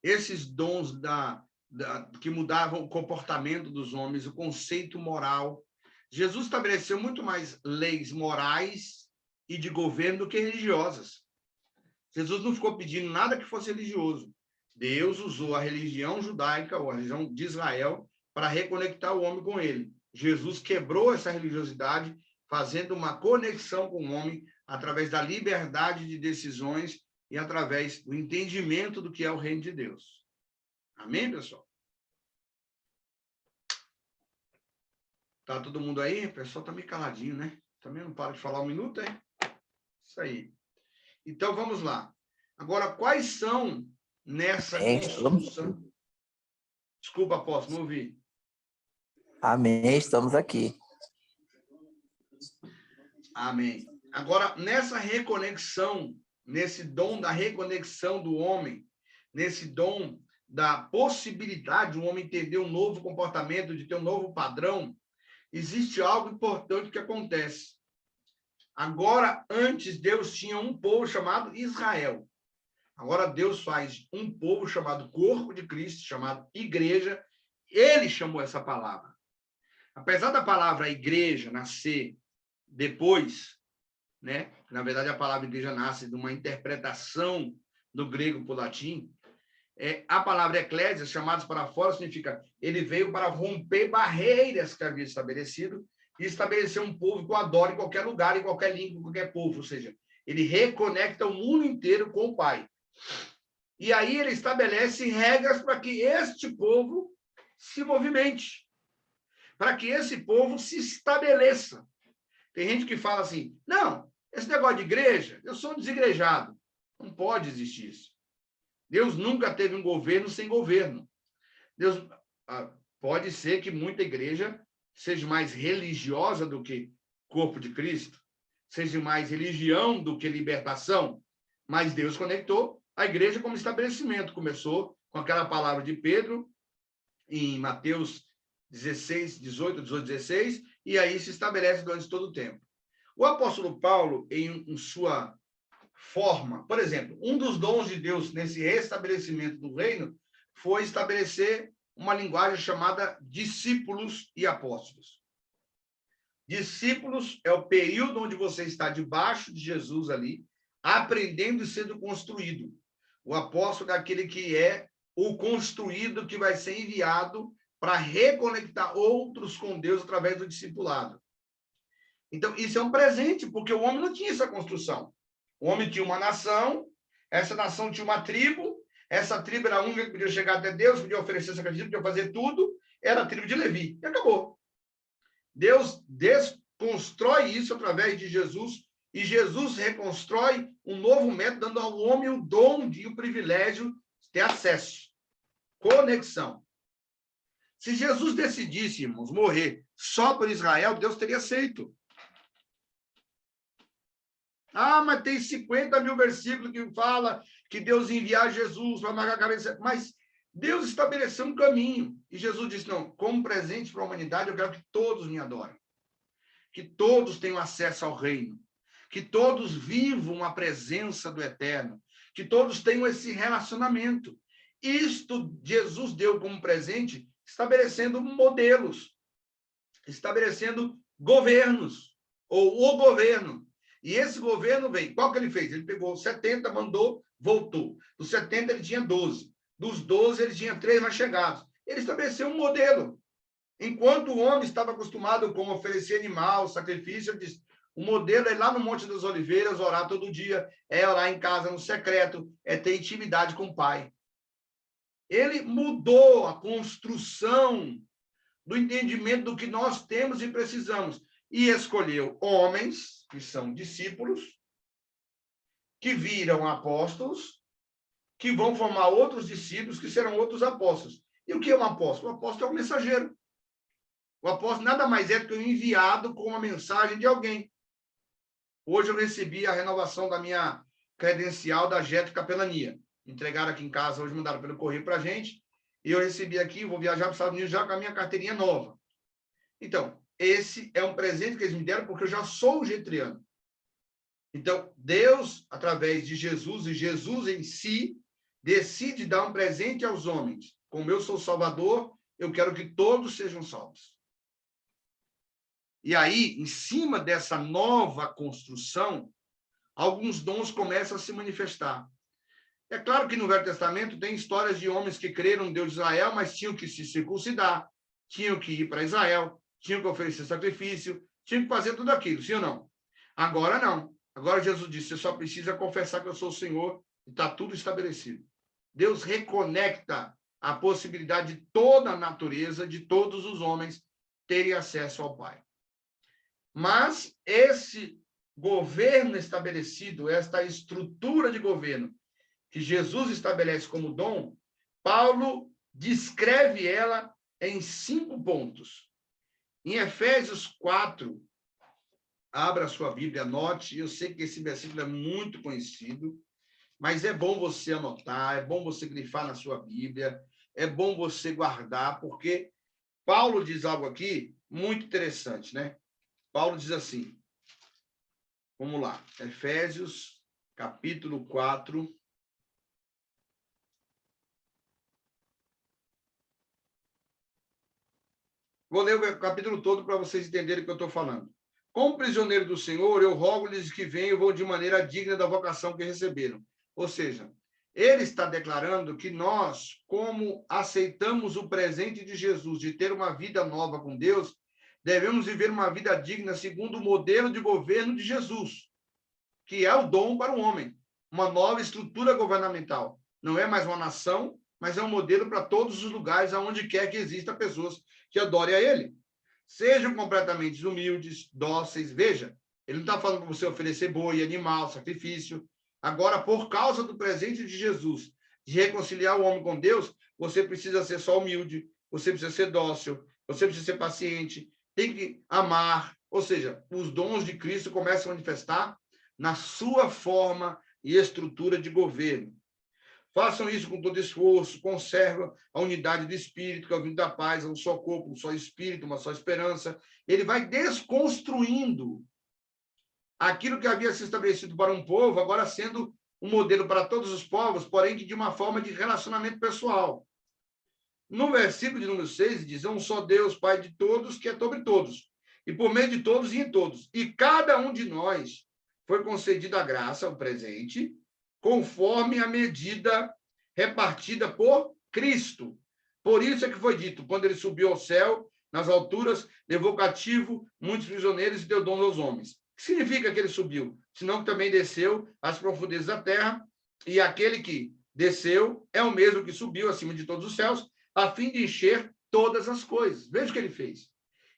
Esses dons que mudavam o comportamento dos homens, o conceito moral. Jesus estabeleceu muito mais leis morais e de governo do que religiosas. Jesus não ficou pedindo nada que fosse religioso. Deus usou a religião judaica, ou a religião de Israel, para reconectar o homem com ele. Jesus quebrou essa religiosidade fazendo uma conexão com o homem através da liberdade de decisões e através do entendimento do que é o reino de Deus. Amém, pessoal? Tá todo mundo aí? O pessoal tá meio caladinho, né? Também não para de falar um minuto, é? Isso aí. Então, vamos lá. Agora, quais são nessa construção... Desculpa, apóstolo, não ouvi. Amém, estamos aqui. Amém. Agora, nessa reconexão, nesse dom da reconexão do homem, nesse dom da possibilidade de um homem entender um novo comportamento, de ter um novo padrão, existe algo importante que acontece. Agora, antes, Deus tinha um povo chamado Israel. Agora, Deus faz um povo chamado Corpo de Cristo, chamado Igreja. Ele chamou essa palavra. Apesar da palavra igreja nascer depois, né? Na verdade, a palavra igreja nasce de uma interpretação do grego para o latim. A palavra eclésia, chamados para fora, significa ele veio para romper barreiras que havia estabelecido e estabelecer um povo que o adora em qualquer lugar, em qualquer língua, em qualquer povo. Ou seja, ele reconecta o mundo inteiro com o Pai. E aí ele estabelece regras para que este povo se movimente, para que esse povo se estabeleça. Tem gente que fala assim, não, esse negócio de igreja, eu sou um desigrejado. Não pode existir isso. Deus nunca teve um governo sem governo. Deus, pode ser que muita igreja seja mais religiosa do que corpo de Cristo, seja mais religião do que libertação, mas Deus conectou a igreja como estabelecimento. Começou com aquela palavra de Pedro, em Mateus 16, 18, 16, e aí se estabelece durante todo o tempo. O apóstolo Paulo, em sua forma, por exemplo, um dos dons de Deus nesse restabelecimento do reino foi estabelecer uma linguagem chamada discípulos e apóstolos. Discípulos é o período onde você está debaixo de Jesus ali, aprendendo e sendo construído. O apóstolo é aquele que é o construído que vai ser enviado para reconectar outros com Deus através do discipulado. Então, isso é um presente, porque o homem não tinha essa construção. O homem tinha uma nação, essa nação tinha uma tribo, essa tribo era a única que podia chegar até Deus, podia oferecer sacrifício, podia fazer tudo, era a tribo de Levi, e acabou. Deus desconstrói isso através de Jesus, e Jesus reconstrói um novo método, dando ao homem o dom e o privilégio de ter acesso, conexão. Se Jesus decidisse, irmãos, morrer só por Israel, Deus teria aceito. Mas tem 50 mil versículos que fala que Deus enviar Jesus para marcar a cabeça. Mas Deus estabeleceu um caminho. E Jesus disse, não, como presente para a humanidade, eu quero que todos me adorem. Que todos tenham acesso ao reino. Que todos vivam a presença do Eterno. Que todos tenham esse relacionamento. Isto Jesus deu como presente, estabelecendo modelos, estabelecendo governos, ou o governo. E esse governo veio. Qual que ele fez? Ele pegou 70, mandou, voltou. Dos 70, ele tinha 12. Dos 12, ele tinha 3 mais chegados. Ele estabeleceu um modelo. Enquanto o homem estava acostumado com oferecer animal, sacrifício, ele disse, o modelo é ir lá no Monte das Oliveiras, orar todo dia, é orar em casa, no secreto, é ter intimidade com o Pai. Ele mudou a construção do entendimento do que nós temos e precisamos. E escolheu homens, que são discípulos, que viram apóstolos, que vão formar outros discípulos, que serão outros apóstolos. E o que é um apóstolo? O apóstolo é um mensageiro. O apóstolo nada mais é do que um enviado com uma mensagem de alguém. Hoje eu recebi a renovação da minha credencial da Jeto Capelania. Entregaram aqui em casa, hoje mandaram pelo correio para a gente, e eu recebi aqui, vou viajar para os Estados Unidos já com a minha carteirinha nova. Então, esse é um presente que eles me deram, porque eu já sou getriano. Então, Deus, através de Jesus, e Jesus em si, decide dar um presente aos homens. Como eu sou Salvador, eu quero que todos sejam salvos. E aí, em cima dessa nova construção, alguns dons começam a se manifestar. É claro que no Velho Testamento tem histórias de homens que creram em Deus de Israel, mas tinham que se circuncidar, tinham que ir para Israel, tinham que oferecer sacrifício, tinha que fazer tudo aquilo, sim ou não? Agora não. Agora Jesus disse, você só precisa confessar que eu sou o Senhor e está tudo estabelecido. Deus reconecta a possibilidade de toda a natureza, de todos os homens, terem acesso ao Pai. Mas esse governo estabelecido, esta estrutura de governo que Jesus estabelece como dom, Paulo descreve ela em 5 pontos. Em Efésios 4, abra a sua Bíblia, anote, eu sei que esse versículo é muito conhecido, mas é bom você anotar, é bom você grifar na sua Bíblia, é bom você guardar, porque Paulo diz algo aqui muito interessante, né? Paulo diz assim, vamos lá, Efésios, capítulo 4, vou ler o capítulo todo para vocês entenderem o que eu estou falando. Como prisioneiro do Senhor, eu rogo-lhes que venham de maneira digna da vocação que receberam. Ou seja, ele está declarando que nós, como aceitamos o presente de Jesus, de ter uma vida nova com Deus, devemos viver uma vida digna segundo o modelo de governo de Jesus, que é o dom para o homem, uma nova estrutura governamental. Não é mais uma nação, mas é um modelo para todos os lugares, aonde quer que exista pessoas que adorem a ele. Sejam completamente humildes, dóceis. Veja, ele não está falando para você oferecer boi, animal, sacrifício. Agora, por causa do presente de Jesus, de reconciliar o homem com Deus, você precisa ser só humilde, você precisa ser dócil, você precisa ser paciente, tem que amar. Ou seja, os dons de Cristo começam a manifestar na sua forma e estrutura de governo. Façam isso com todo esforço, conservam a unidade do Espírito, que é o vinho da paz, é um só corpo, um só Espírito, uma só esperança. Ele vai desconstruindo aquilo que havia se estabelecido para um povo, agora sendo um modelo para todos os povos, porém de uma forma de relacionamento pessoal. No versículo de número 6, diz, é um só Deus, Pai de todos, que é sobre todos, e por meio de todos e em todos. E cada um de nós foi concedida a graça, o presente, conforme a medida repartida por Cristo. Por isso é que foi dito, quando ele subiu ao céu, nas alturas, levou cativo muitos prisioneiros e deu dom aos homens. O que significa que ele subiu? Senão que também desceu às profundezas da terra, e aquele que desceu é o mesmo que subiu acima de todos os céus, a fim de encher todas as coisas. Veja o que ele fez.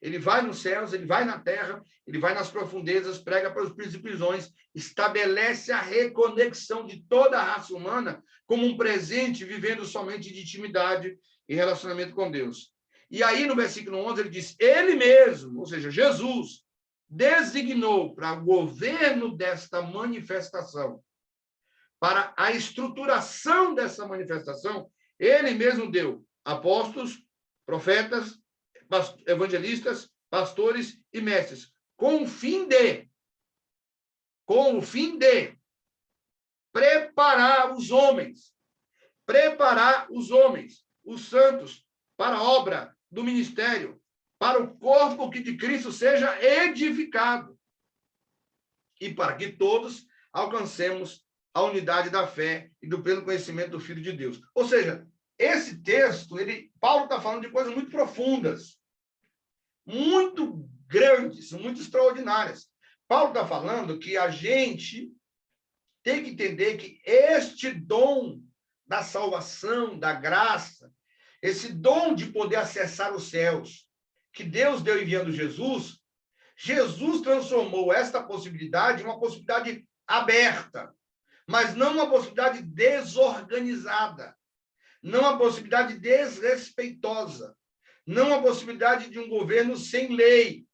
Ele vai nos céus, ele vai na terra, ele vai nas profundezas, prega para os príncipes e prisões, estabelece a reconexão de toda a raça humana como um presente, vivendo somente de intimidade e relacionamento com Deus. E aí, no versículo 11, ele diz, ele mesmo, ou seja, Jesus, designou para o governo desta manifestação, para a estruturação dessa manifestação, ele mesmo deu apóstolos, profetas, evangelistas, pastores e mestres, com o fim de preparar os homens, os santos, para a obra do ministério, para o corpo que de Cristo seja edificado, e para que todos alcancemos a unidade da fé e do pleno conhecimento do Filho de Deus. Ou seja, esse texto, Paulo está falando de coisas muito profundas, muito grandes, muito extraordinárias. Paulo está falando que a gente tem que entender que este dom da salvação, da graça, esse dom de poder acessar os céus, que Deus deu enviando Jesus, Jesus transformou esta possibilidade em uma possibilidade aberta, mas não uma possibilidade desorganizada, não uma possibilidade desrespeitosa, não a possibilidade de um governo sem lei.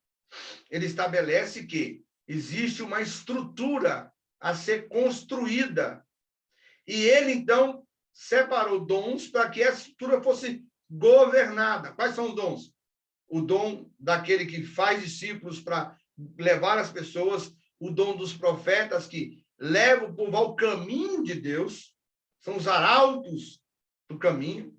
Ele estabelece que existe uma estrutura a ser construída. E ele, então, separou dons para que essa estrutura fosse governada. Quais são os dons? O dom daquele que faz discípulos para levar as pessoas, o dom dos profetas que levam o povo ao caminho de Deus, são os arautos do caminho,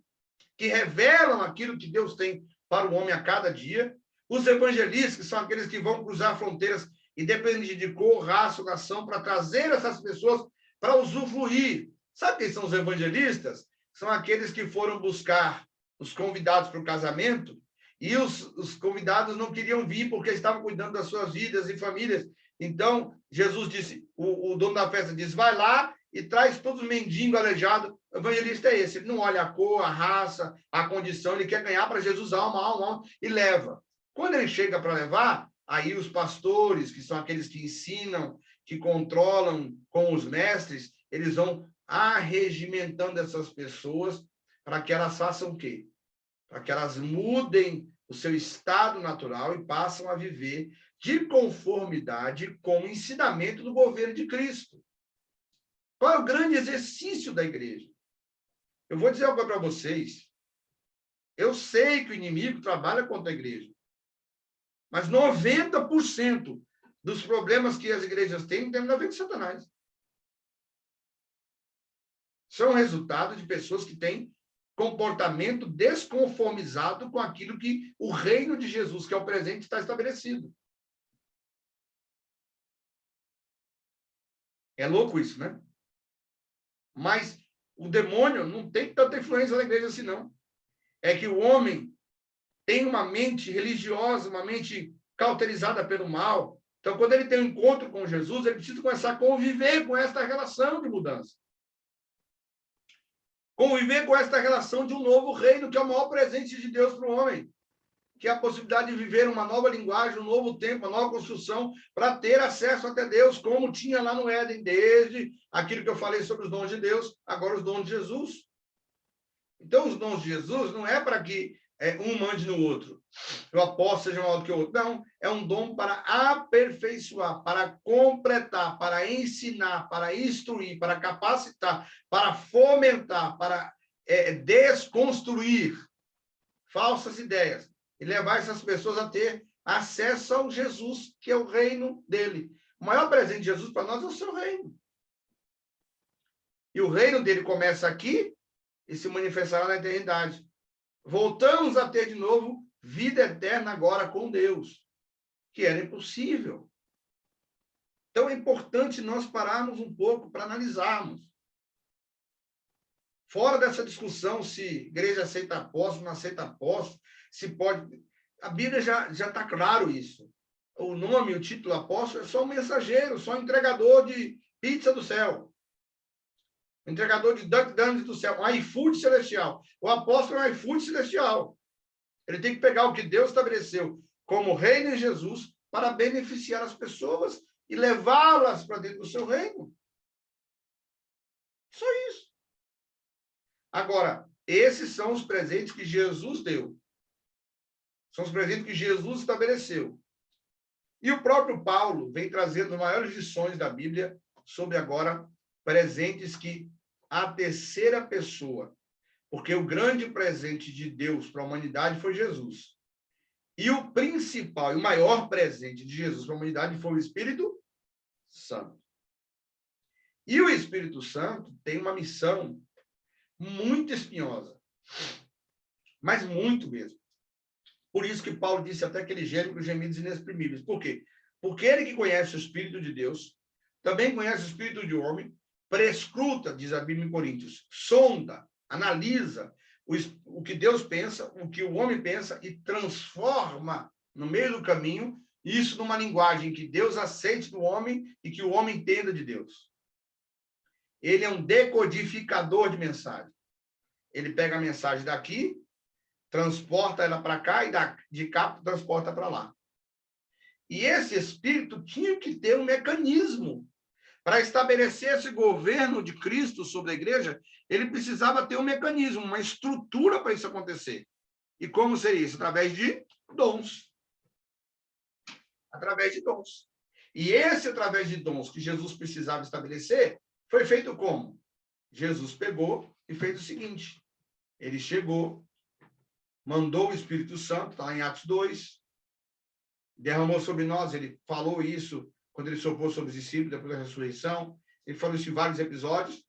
que revelam aquilo que Deus tem para o homem a cada dia. Os evangelistas, que são aqueles que vão cruzar fronteiras, independente de cor, raça, nação, para trazer essas pessoas para usufruir. Sabe quem são os evangelistas? São aqueles que foram buscar os convidados para o casamento E os convidados não queriam vir porque estavam cuidando das suas vidas e famílias. Então, Jesus disse, o dono da festa disse, vai lá e traz todos os mendigos aleijados. O evangelista é esse, ele não olha a cor, a raça, a condição, ele quer ganhar para Jesus alma, e leva. Quando ele chega para levar, aí os pastores, que são aqueles que ensinam, que controlam com os mestres, eles vão arregimentando essas pessoas para que elas façam o quê? Para que elas mudem o seu estado natural e passam a viver de conformidade com o ensinamento do governo de Cristo. Qual é o grande exercício da igreja? Eu vou dizer algo para vocês. Eu sei que o inimigo trabalha contra a igreja, mas 90% dos problemas que as igrejas têm não tem nada a ver com Satanás. São resultado de pessoas que têm comportamento desconformizado com aquilo que o reino de Jesus, que é o presente, está estabelecido. É louco isso, né? Mas o demônio não tem tanta influência na igreja assim, não. É que o homem tem uma mente religiosa, uma mente cauterizada pelo mal. Então, quando ele tem um encontro com Jesus, ele precisa começar a conviver com esta relação de mudança. Conviver com esta relação de um novo reino, que é o maior presente de Deus para o homem. Que é a possibilidade de viver uma nova linguagem, um novo tempo, uma nova construção, para ter acesso até Deus, como tinha lá no Éden, desde aquilo que eu falei sobre os dons de Deus, agora os dons de Jesus. Então, os dons de Jesus não é para que um mande no outro, o apóstolo seja maior do que o outro. Não, é um dom para aperfeiçoar, para completar, para ensinar, para instruir, para capacitar, para fomentar, para desconstruir falsas ideias e levar essas pessoas a ter acesso ao Jesus, que é o reino dele. O maior presente de Jesus para nós é o seu reino. E o reino dele começa aqui e se manifestará na eternidade. Voltamos a ter de novo vida eterna agora com Deus, que era impossível. Então é importante nós pararmos um pouco para analisarmos. Fora dessa discussão se igreja aceita apóstolo, não aceita apóstolo, se pode... A Bíblia já está claro isso. O nome, o título apóstolo é só um mensageiro, só um entregador de pizza do céu. Entregador de Dunkin' Donuts do céu, um iFood celestial. O apóstolo é um iFood celestial. Ele tem que pegar o que Deus estabeleceu como reino em Jesus para beneficiar as pessoas e levá-las para dentro do seu reino. Só isso. Agora, esses são os presentes que Jesus deu. São os presentes que Jesus estabeleceu. E o próprio Paulo vem trazendo as maiores lições da Bíblia sobre agora presentes que a terceira pessoa, porque o grande presente de Deus para a humanidade foi Jesus. E o principal e o maior presente de Jesus para a humanidade foi o Espírito Santo. E o Espírito Santo tem uma missão muito espinhosa, mas muito mesmo. Por isso que Paulo disse até que ele geme com gemidos inexprimíveis. Por quê? Porque ele que conhece o Espírito de Deus, também conhece o Espírito de homem, prescruta, diz a Bíblia em Coríntios, sonda, analisa o que Deus pensa, o que o homem pensa e transforma no meio do caminho isso numa linguagem que Deus aceite do homem e que o homem entenda de Deus. Ele é um decodificador de mensagem. Ele pega a mensagem daqui, transporta ela para cá e de cá transporta para lá. E esse Espírito tinha que ter um mecanismo para estabelecer esse governo de Cristo sobre a igreja. Ele precisava ter um mecanismo, uma estrutura para isso acontecer. E como seria isso? Através de dons. Através de dons. E esse, através de dons que Jesus precisava estabelecer, foi feito como? Jesus pegou e fez o seguinte. Ele chegou, mandou o Espírito Santo, está lá em Atos 2, derramou sobre nós, ele falou isso quando ele soprou sobre os discípulos, depois da ressurreição, ele falou isso em vários episódios,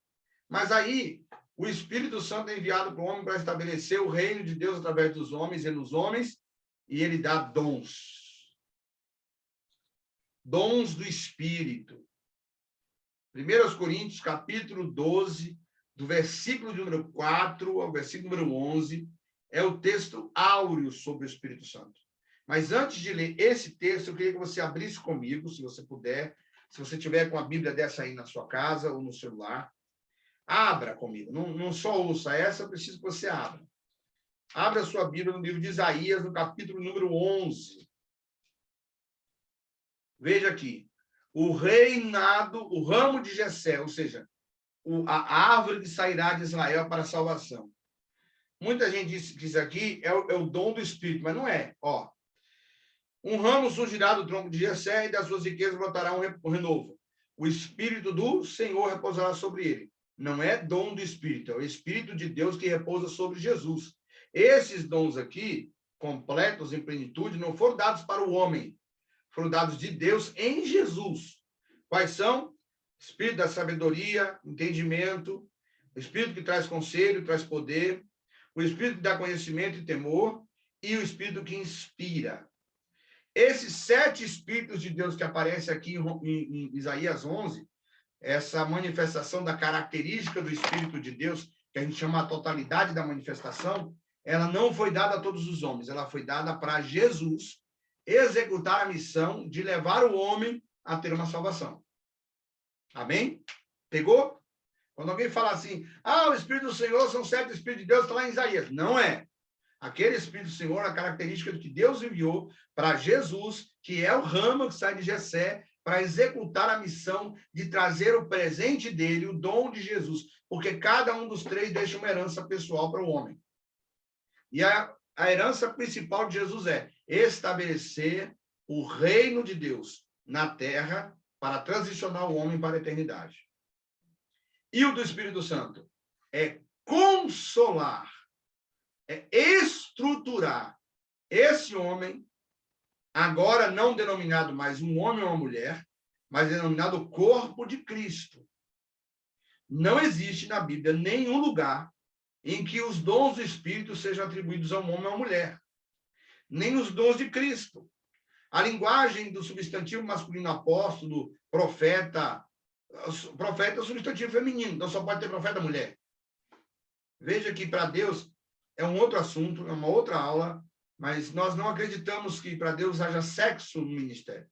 mas aí o Espírito Santo é enviado para o homem para estabelecer o reino de Deus através dos homens e nos homens, e ele dá dons. Dons do Espírito. 1 Coríntios, capítulo 12, do versículo de número 4 ao versículo número 11, é o texto áureo sobre o Espírito Santo. Mas antes de ler esse texto, eu queria que você abrisse comigo, se você puder, se você tiver com a Bíblia dessa aí na sua casa ou no celular, abra comigo. Não só ouça essa, eu preciso que você abra. Abra a sua Bíblia no livro de Isaías, no capítulo número 11. Veja aqui. O reinado, o ramo de Jessé, ou seja, a árvore que sairá de Israel para a salvação. Muita gente diz que isso aqui é o dom do Espírito, mas não é. Ó, um ramo surgirá do tronco de Jessé e das suas riquezas brotará um renovo. O Espírito do Senhor repousará sobre ele. Não é dom do Espírito, é o Espírito de Deus que repousa sobre Jesus. Esses dons aqui, completos em plenitude, não foram dados para o homem, foram dados de Deus em Jesus. Quais são? Espírito da sabedoria, entendimento, o Espírito que traz conselho, traz poder, o Espírito que dá conhecimento e temor e o Espírito que inspira. Esses 7 Espíritos de Deus que aparecem aqui em Isaías 11, essa manifestação da característica do Espírito de Deus, que a gente chama a totalidade da manifestação, ela não foi dada a todos os homens, ela foi dada para Jesus executar a missão de levar o homem a ter uma salvação. Amém? Pegou? Quando alguém fala assim, o Espírito do Senhor são 7 Espíritos de Deus, está lá em Isaías. Não é. Aquele Espírito do Senhor, a característica do que Deus enviou para Jesus, que é o ramo que sai de Jessé, para executar a missão de trazer o presente dele, o dom de Jesus, porque cada um dos 3 deixa uma herança pessoal para o homem. E a herança principal de Jesus é estabelecer o reino de Deus na terra para transicionar o homem para a eternidade. E o do Espírito Santo é consolar, é estruturar esse homem, agora não denominado mais um homem ou uma mulher, mas denominado corpo de Cristo. Não existe na Bíblia nenhum lugar em que os dons do Espírito sejam atribuídos a um homem ou a uma mulher, nem os dons de Cristo. A linguagem do substantivo masculino apóstolo, profeta é o substantivo feminino, então só pode ter profeta mulher. Veja que para Deus é um outro assunto, é uma outra aula, mas nós não acreditamos que para Deus haja sexo no ministério.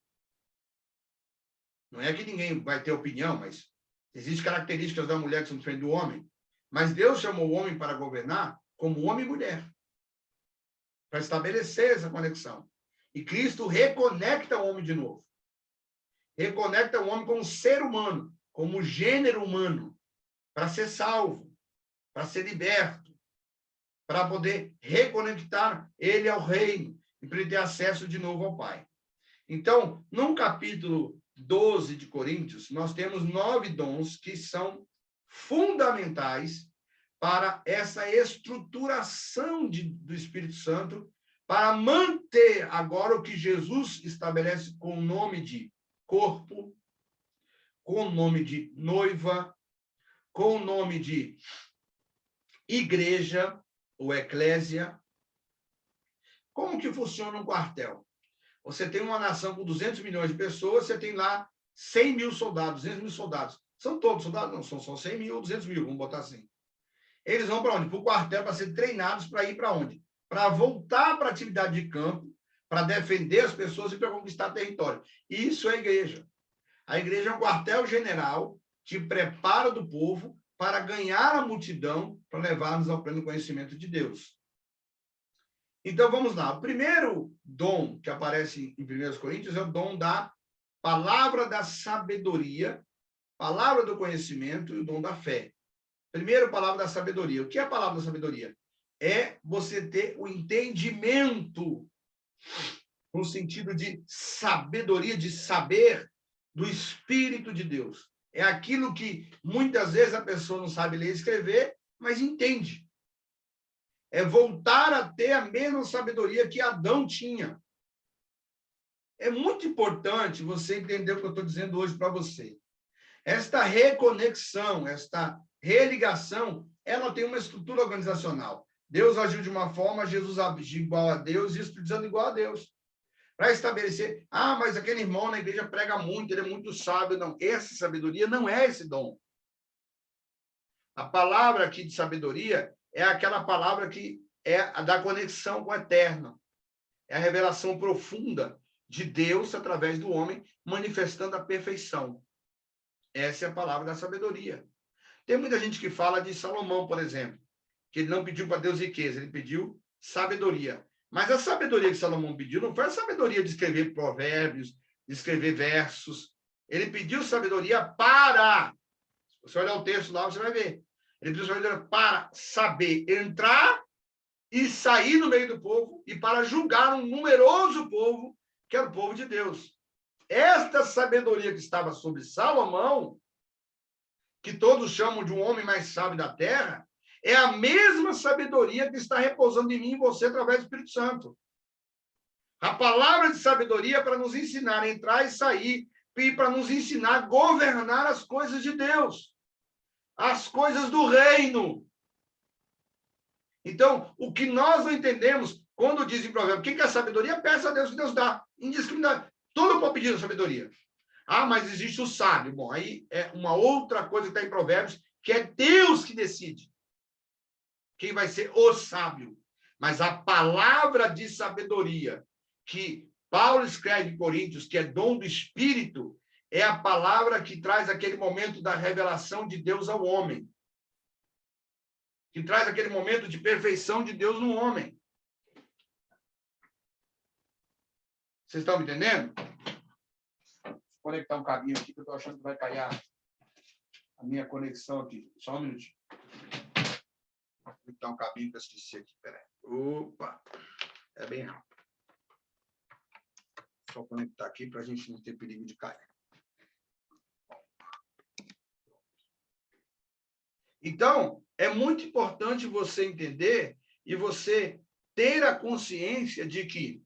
Não é que ninguém vai ter opinião, mas existem características da mulher que são diferentes do homem. Mas Deus chamou o homem para governar como homem e mulher, para estabelecer essa conexão. E Cristo reconecta o homem de novo. Reconecta o homem como ser humano, como gênero humano, para ser salvo, para ser liberto, para poder reconectar ele ao reino e para ele ter acesso de novo ao Pai. Então, no capítulo 12 de Coríntios, nós temos 9 dons que são fundamentais para essa estruturação do Espírito Santo, para manter agora o que Jesus estabelece com o nome de corpo, com o nome de noiva, com o nome de igreja ou eclésia. Como que funciona um quartel? Você tem uma nação com 200 milhões de pessoas, você tem lá 100 mil soldados, 200 mil soldados. São todos soldados? Não, são só 100 mil ou 200 mil, vamos botar assim. Eles vão para onde? Para o quartel, para ser treinados para ir para onde? Para voltar para a atividade de campo, para defender as pessoas e para conquistar território. Isso é a igreja. A igreja é um quartel-general de preparo do povo para ganhar a multidão, para levar-nos ao pleno conhecimento de Deus. Então, vamos lá. O primeiro dom que aparece em 1 Coríntios é o dom da palavra da sabedoria, palavra do conhecimento e o dom da fé. Primeiro, palavra da sabedoria. O que é a palavra da sabedoria? É você ter o entendimento, no sentido de sabedoria, de saber do Espírito de Deus. É aquilo que muitas vezes a pessoa não sabe ler e escrever, mas entende. É voltar a ter a mesma sabedoria que Adão tinha. É muito importante você entender o que eu estou dizendo hoje para você. Esta reconexão, esta religação, ela tem uma estrutura organizacional. Deus agiu de uma forma, Jesus agiu igual a Deus e o Espírito Santo igual a Deus. Para estabelecer, mas aquele irmão na igreja prega muito, ele é muito sábio. Não, essa sabedoria não é esse dom. A palavra aqui de sabedoria é aquela palavra que é a da conexão com o eterno. É a revelação profunda de Deus através do homem, manifestando a perfeição. Essa é a palavra da sabedoria. Tem muita gente que fala de Salomão, por exemplo, que ele não pediu para Deus riqueza, ele pediu sabedoria. Mas a sabedoria que Salomão pediu não foi a sabedoria de escrever provérbios, de escrever versos. Ele pediu sabedoria para... Se você olhar o texto lá, você vai ver. Ele pediu sabedoria para saber entrar e sair no meio do povo e para julgar um numeroso povo, que era o povo de Deus. Esta sabedoria que estava sobre Salomão, que todos chamam de um homem mais sábio da terra, é a mesma sabedoria que está repousando em mim e você através do Espírito Santo. A palavra de sabedoria é para nos ensinar a entrar e sair, e para nos ensinar a governar as coisas de Deus, as coisas do reino. Então, o que nós não entendemos, quando diz em provérbio, o que é a sabedoria? Peça a Deus que Deus dá, indiscriminadamente. Todo pode pedir a sabedoria. Ah, mas existe o sábio. Bom, aí é uma outra coisa que está em provérbios, que é Deus que decide quem vai ser o sábio. Mas a palavra de sabedoria que Paulo escreve em Coríntios, que é dom do Espírito, é a palavra que traz aquele momento da revelação de Deus ao homem. Que traz aquele momento de perfeição de Deus no homem. Vocês estão me entendendo? Vou conectar um cabinho aqui, que eu estou achando que vai cair a minha conexão aqui. Só um minutinho. Vou conectar um cabinho que eu esqueci aqui. Peraí. Opa! É bem rápido. Só conectar aqui para a gente não ter perigo de cair. Então, é muito importante você entender e você ter a consciência de que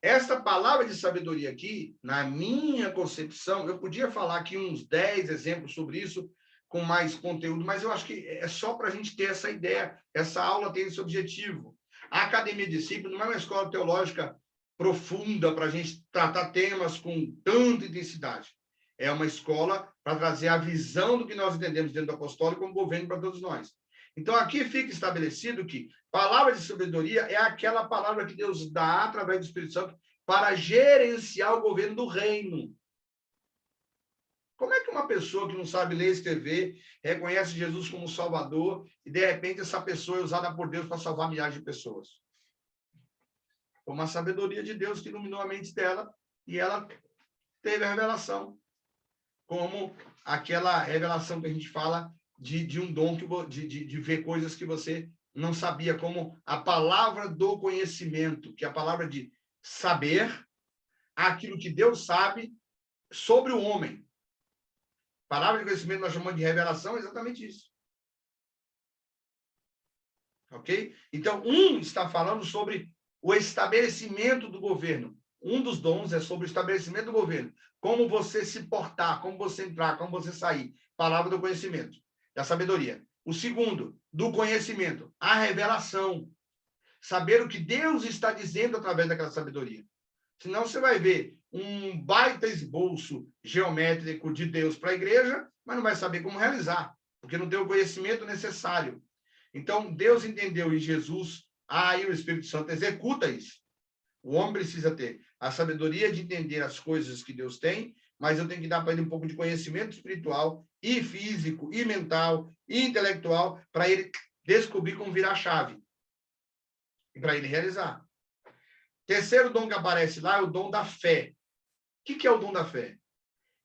esta palavra de sabedoria aqui, na minha concepção, eu podia falar aqui uns 10 exemplos sobre isso, com mais conteúdo, mas eu acho que é só para a gente ter essa ideia, essa aula tem esse objetivo. A Academia de Discípulos não é uma escola teológica profunda para a gente tratar temas com tanta intensidade. É uma escola para trazer a visão do que nós entendemos dentro do apostólico como governo para todos nós. Então, aqui fica estabelecido que palavra de sabedoria é aquela palavra que Deus dá através do Espírito Santo para gerenciar o governo do reino. Como é que uma pessoa que não sabe ler e escrever reconhece Jesus como Salvador e, de repente, essa pessoa é usada por Deus para salvar milhares de pessoas? Foi uma sabedoria de Deus que iluminou a mente dela e ela teve a revelação. Como aquela revelação que a gente fala de um dom, de ver coisas que você não sabia, como a palavra do conhecimento, que é a palavra de saber aquilo que Deus sabe sobre o homem. Palavra de conhecimento nós chamamos de revelação, é exatamente isso. Ok? Então, está falando sobre o estabelecimento do governo. Um dos dons é sobre o estabelecimento do governo. Como você se portar, como você entrar, como você sair. Palavra do conhecimento, da sabedoria. O segundo, do conhecimento, a revelação. Saber o que Deus está dizendo através daquela sabedoria. Senão você vai ver um baita esboço geométrico de Deus para a igreja, mas não vai saber como realizar, porque não tem o conhecimento necessário. Então, Deus entendeu em Jesus, aí o Espírito Santo executa isso. O homem precisa ter a sabedoria de entender as coisas que Deus tem, mas eu tenho que dar para ele um pouco de conhecimento espiritual e físico, e mental, e intelectual, para ele descobrir como virar a chave. E para ele realizar. Terceiro dom que aparece lá é o dom da fé. O que é o dom da fé?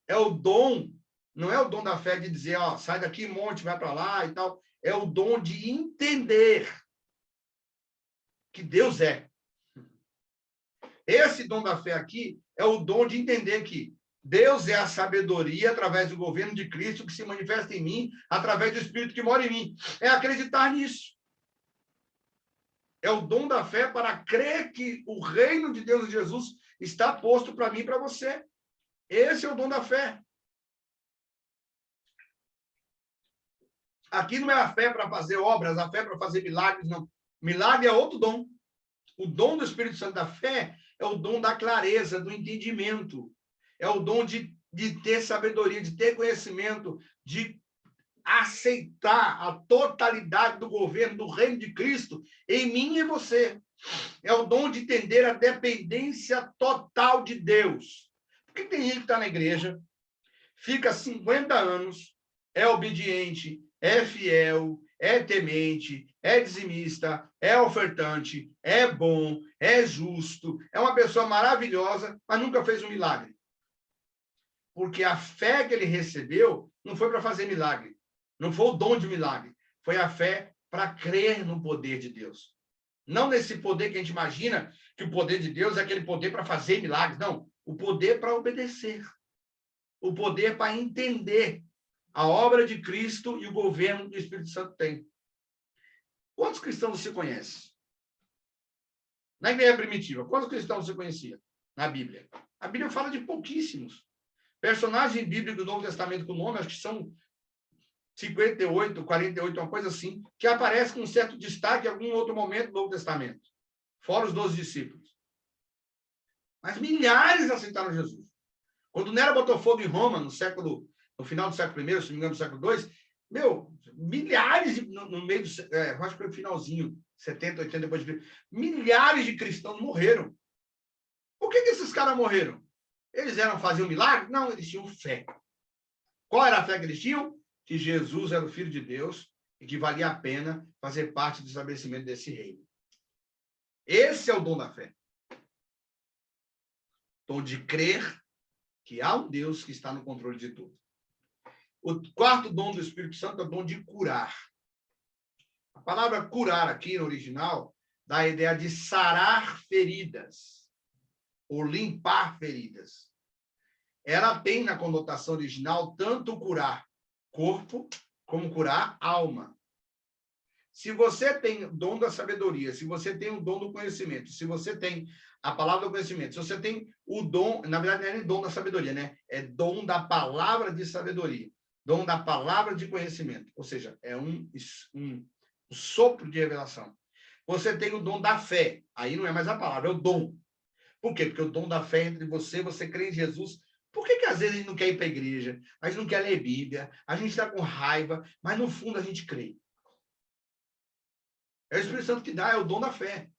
É o dom, não é o dom da fé de dizer, ó, sai daqui, monte, vai para lá e tal. É o dom de entender que Deus é. Esse dom da fé aqui é o dom de entender que Deus é a sabedoria através do governo de Cristo que se manifesta em mim, através do Espírito que mora em mim. É acreditar nisso. É o dom da fé para crer que o reino de Deus e Jesus está posto para mim e para você. Esse é o dom da fé. Aqui não é a fé para fazer obras, a fé para fazer milagres, não. Milagre é outro dom. O dom do Espírito Santo da fé é o dom da clareza, do entendimento. É o dom de ter sabedoria, de ter conhecimento, de aceitar a totalidade do governo do reino de Cristo em mim e em você. É o dom de entender a dependência total de Deus. Porque tem gente que está na igreja, fica 50 anos, é obediente, é fiel, é temente, é dizimista, é ofertante, é bom, é justo, é uma pessoa maravilhosa, mas nunca fez um milagre. Porque a fé que ele recebeu não foi para fazer milagre, não foi o dom de milagre, foi a fé para crer no poder de Deus. Não nesse poder que a gente imagina que o poder de Deus é aquele poder para fazer milagres, não. O poder para obedecer. O poder para entender a obra de Cristo e o governo que o Espírito Santo tem. Quantos cristãos você conhece? Na igreja primitiva, quantos cristãos você conhecia na Bíblia? A Bíblia fala de pouquíssimos. Personagens bíblicos do Novo Testamento com nome, acho que são 58, 48, uma coisa assim, que aparece com um certo destaque em algum outro momento do Novo Testamento, fora os 12 discípulos. Mas milhares aceitaram Jesus. Quando Nero botou fogo em Roma, no final do século I, se não me engano, do século II, milhares, no meio do, acho que foi o finalzinho, 70, 80, depois de milhares de cristãos morreram. Por que esses caras morreram? Eles faziam milagre? Não, eles tinham fé. Qual era a fé que eles tinham? Que Jesus era o Filho de Deus e que valia a pena fazer parte do estabelecimento desse reino. Esse é o dom da fé. Dom de crer que há um Deus que está no controle de tudo. O quarto dom do Espírito Santo é o dom de curar. A palavra curar aqui no original dá a ideia de sarar feridas ou limpar feridas. Ela tem na conotação original tanto curar corpo como curar alma. Se você tem o dom da sabedoria, se você tem o dom do conhecimento, se você tem a palavra do conhecimento, se você tem o dom, na verdade não é nem dom da sabedoria, né? É dom da palavra de sabedoria, dom da palavra de conhecimento, ou seja, é um sopro de revelação. Você tem o dom da fé, aí não é mais a palavra, é o dom. Por quê? Porque o dom da fé é entre você crê em Jesus. Por que às vezes a gente não quer ir para a igreja, a gente não quer ler Bíblia, a gente está com raiva, mas no fundo a gente crê? É o Espírito Santo que dá, é o dom da fé.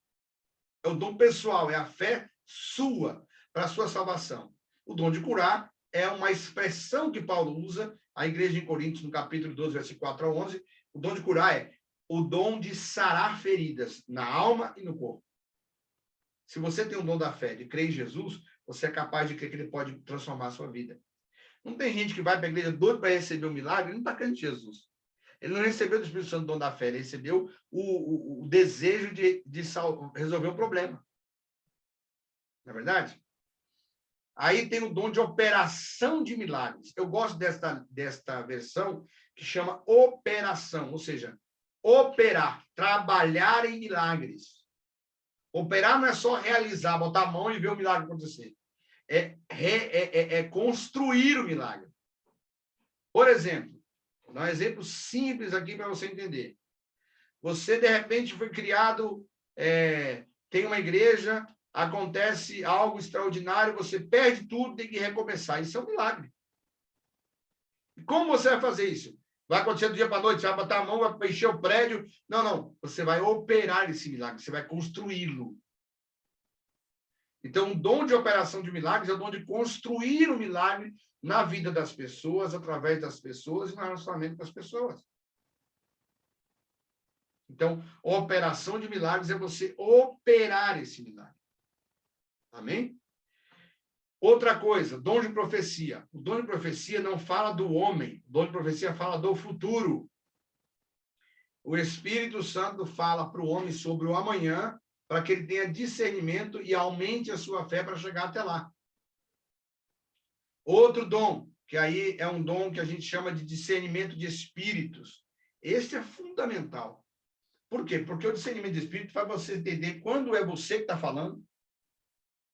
É o dom pessoal, é a fé sua para a sua salvação. O dom de curar é uma expressão que Paulo usa, a igreja em Coríntios, no capítulo 12, versículo 4 a 11. O dom de curar é o dom de sarar feridas na alma e no corpo. Se você tem o dom da fé, de crer em Jesus, você é capaz de crer que ele pode transformar a sua vida. Não tem gente que vai para a igreja doido para receber um milagre, ele não está crendo em Jesus. Ele não recebeu do Espírito Santo o dom da fé, ele recebeu o desejo de resolver o problema. Não é verdade? Aí tem o dom de operação de milagres. Eu gosto desta versão que chama operação, ou seja, operar, trabalhar em milagres. Operar não é só realizar, botar a mão e ver o milagre acontecer. É construir o milagre. Por exemplo, vou dar um exemplo simples aqui para você entender. Você, de repente, foi criado, tem uma igreja, acontece algo extraordinário, você perde tudo, tem que recomeçar. Isso é um milagre. E como você vai fazer isso? Vai acontecer do dia para a noite, você vai botar a mão, vai encher o prédio. Não. Você vai operar esse milagre, você vai construí-lo. Então, o dom de operação de milagres é o dom de construir o milagre na vida das pessoas, através das pessoas e no relacionamento com as pessoas. Então, operação de milagres é você operar esse milagre. Amém? Outra coisa, dom de profecia. O dom de profecia não fala do homem, o dom de profecia fala do futuro. O Espírito Santo fala para o homem sobre o amanhã, para que ele tenha discernimento e aumente a sua fé para chegar até lá. Outro dom, que aí é um dom que a gente chama de discernimento de espíritos. Esse é fundamental. Por quê? Porque o discernimento de espírito faz você entender quando é você que está falando,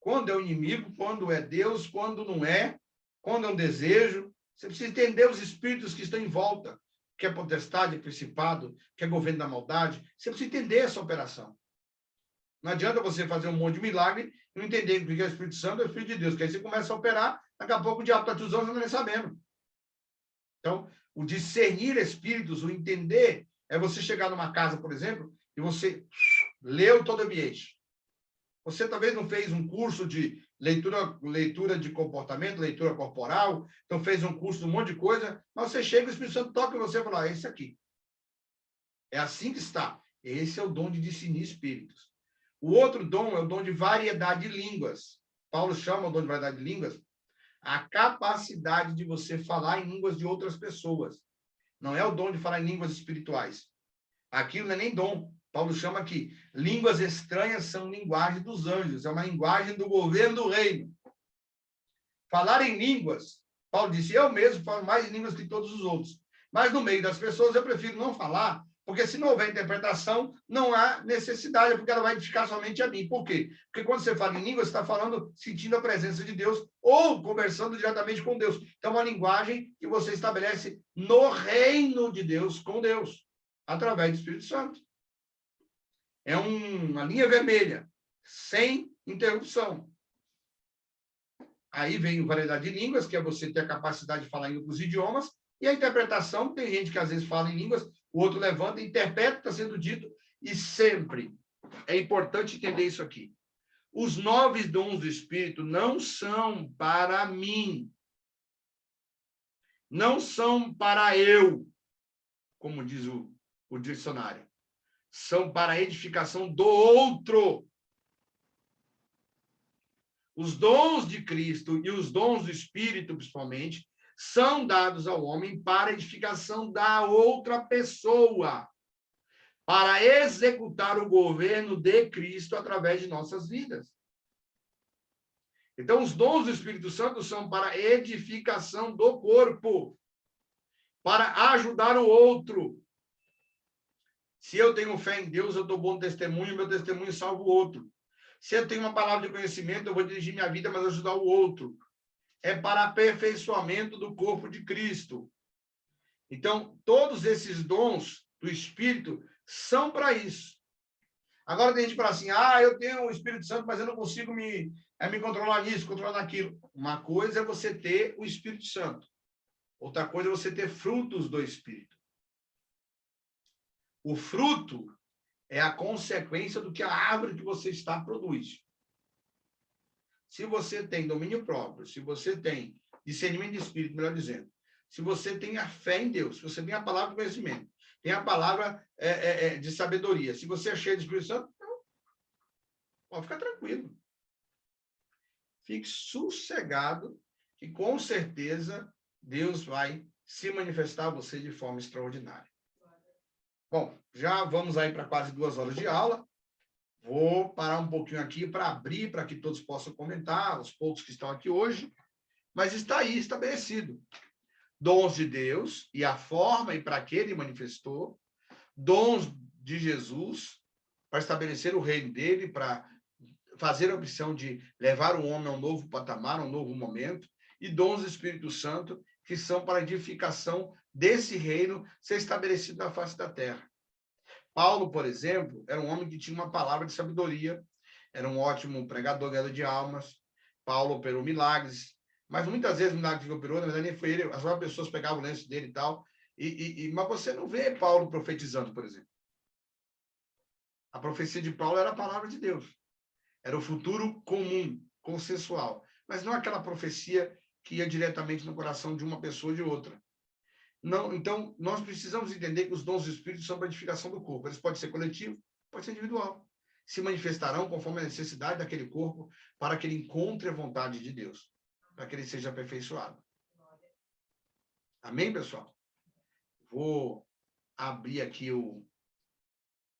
quando é o inimigo, quando é Deus, quando não é, quando é um desejo. Você precisa entender os espíritos que estão em volta, que é potestade, principado, que é governo da maldade. Você precisa entender essa operação. Não adianta você fazer um monte de milagre e não entender que é o Espírito Santo, é o Espírito de Deus. Porque aí você começa a operar, daqui a pouco o diabo está te usando, você não está nem sabendo. Então, O discernir espíritos, o entender, é você chegar numa casa, por exemplo, e você leu todo o ambiente. Você talvez não fez um curso de leitura de comportamento, leitura corporal, então fez um curso de um monte de coisa, mas você chega e o Espírito Santo toca em você e fala, é esse aqui. É assim que está. Esse é o dom de discernir espíritos. O outro dom é o dom de variedade de línguas. Paulo chama o dom de variedade de línguas a capacidade de você falar em línguas de outras pessoas. Não é o dom de falar em línguas espirituais. Aquilo não é nem dom. Paulo chama que línguas estranhas são linguagem dos anjos, é uma linguagem do governo do reino. Falar em línguas, Paulo disse, eu mesmo falo mais línguas que todos os outros. Mas no meio das pessoas eu prefiro não falar, porque se não houver interpretação, não há necessidade, porque ela vai edificar somente a mim. Por quê? Porque quando você fala em língua, você está falando, sentindo a presença de Deus ou conversando diretamente com Deus. Então, é uma linguagem que você estabelece no reino de Deus, com Deus, através do Espírito Santo. É uma linha vermelha, sem interrupção. Aí vem a variedade de línguas, que é você ter a capacidade de falar em outros idiomas, e a interpretação, tem gente que às vezes fala em línguas, o outro levanta, interpreta o que está sendo dito, e sempre é importante entender isso aqui. Os 9 dons do Espírito não são para mim, não são para eu, como diz o dicionário, são para a edificação do outro. Os dons de Cristo e os dons do Espírito, principalmente, são dados ao homem para a edificação da outra pessoa, para executar o governo de Cristo através de nossas vidas. Então, os dons do Espírito Santo são para a edificação do corpo, para ajudar o outro. Se eu tenho fé em Deus, eu dou bom testemunho, meu testemunho salva o outro. Se eu tenho uma palavra de conhecimento, eu vou dirigir minha vida, mas ajudar o outro. É para aperfeiçoamento do corpo de Cristo. Então, todos esses dons do Espírito são para isso. Agora tem gente que fala assim, eu tenho o Espírito Santo, mas eu não consigo me controlar nisso, controlar naquilo. Uma coisa é você ter o Espírito Santo. Outra coisa é você ter frutos do Espírito. O fruto é a consequência do que a árvore que você está produz. Se você tem domínio próprio, se você tem discernimento de espírito, melhor dizendo, se você tem a fé em Deus, se você tem a palavra de conhecimento, tem a palavra de sabedoria, se você é cheio do Espírito Santo, então, pode ficar tranquilo. Fique sossegado, que com certeza Deus vai se manifestar a você de forma extraordinária. Bom, já vamos aí para quase 2 horas de aula. Vou parar um pouquinho aqui para abrir, para que todos possam comentar, os poucos que estão aqui hoje, mas está aí estabelecido. Dons de Deus e a forma e para que ele manifestou, dons de Jesus para estabelecer o reino dele, para fazer a opção de levar o homem a um novo patamar, a um novo momento, e dons do Espírito Santo, que são para a edificação desse reino ser estabelecido na face da terra. Paulo, por exemplo, era um homem que tinha uma palavra de sabedoria, era um ótimo pregador, ganhador de almas. Paulo operou milagres, mas muitas vezes o milagre que operou, na verdade, nem foi ele, as outras pessoas pegavam o lenço dele e tal. Mas você não vê Paulo profetizando, por exemplo. A profecia de Paulo era a palavra de Deus. Era o futuro comum, consensual. Mas não aquela profecia que ia diretamente no coração de uma pessoa ou de outra. Não, então, nós precisamos entender que os dons do Espírito são para a edificação do corpo. Eles podem ser coletivos, pode ser individual. Se manifestarão conforme a necessidade daquele corpo para que ele encontre a vontade de Deus, para que ele seja aperfeiçoado. Amém, pessoal? Vou abrir aqui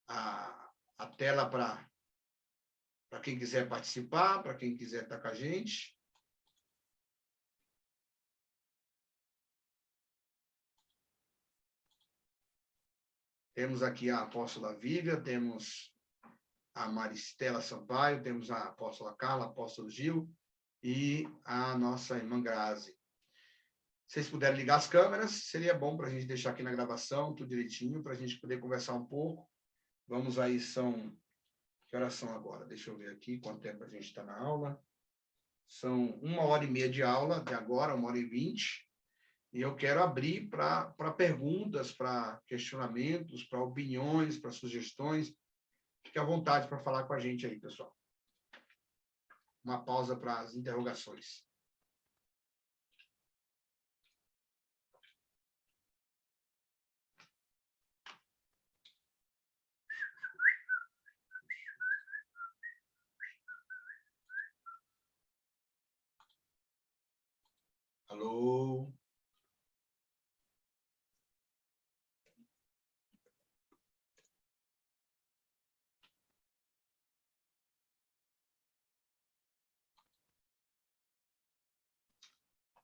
a tela para quem quiser participar, para quem quiser estar com a gente. Temos aqui a apóstola Vívia, temos a Maristela Sampaio, temos a apóstola Carla, apóstolo Gil e a nossa irmã Grazi. Se vocês puderem ligar as câmeras, seria bom para a gente deixar aqui na gravação, tudo direitinho, para a gente poder conversar um pouco. Vamos aí, que horas são agora? Deixa eu ver aqui quanto tempo a gente está na aula. São 1h30 de aula, de agora, 1h20. E eu quero abrir para perguntas, para questionamentos, para opiniões, para sugestões. Fique à vontade para falar com a gente aí, pessoal. Uma pausa para as interrogações. Alô?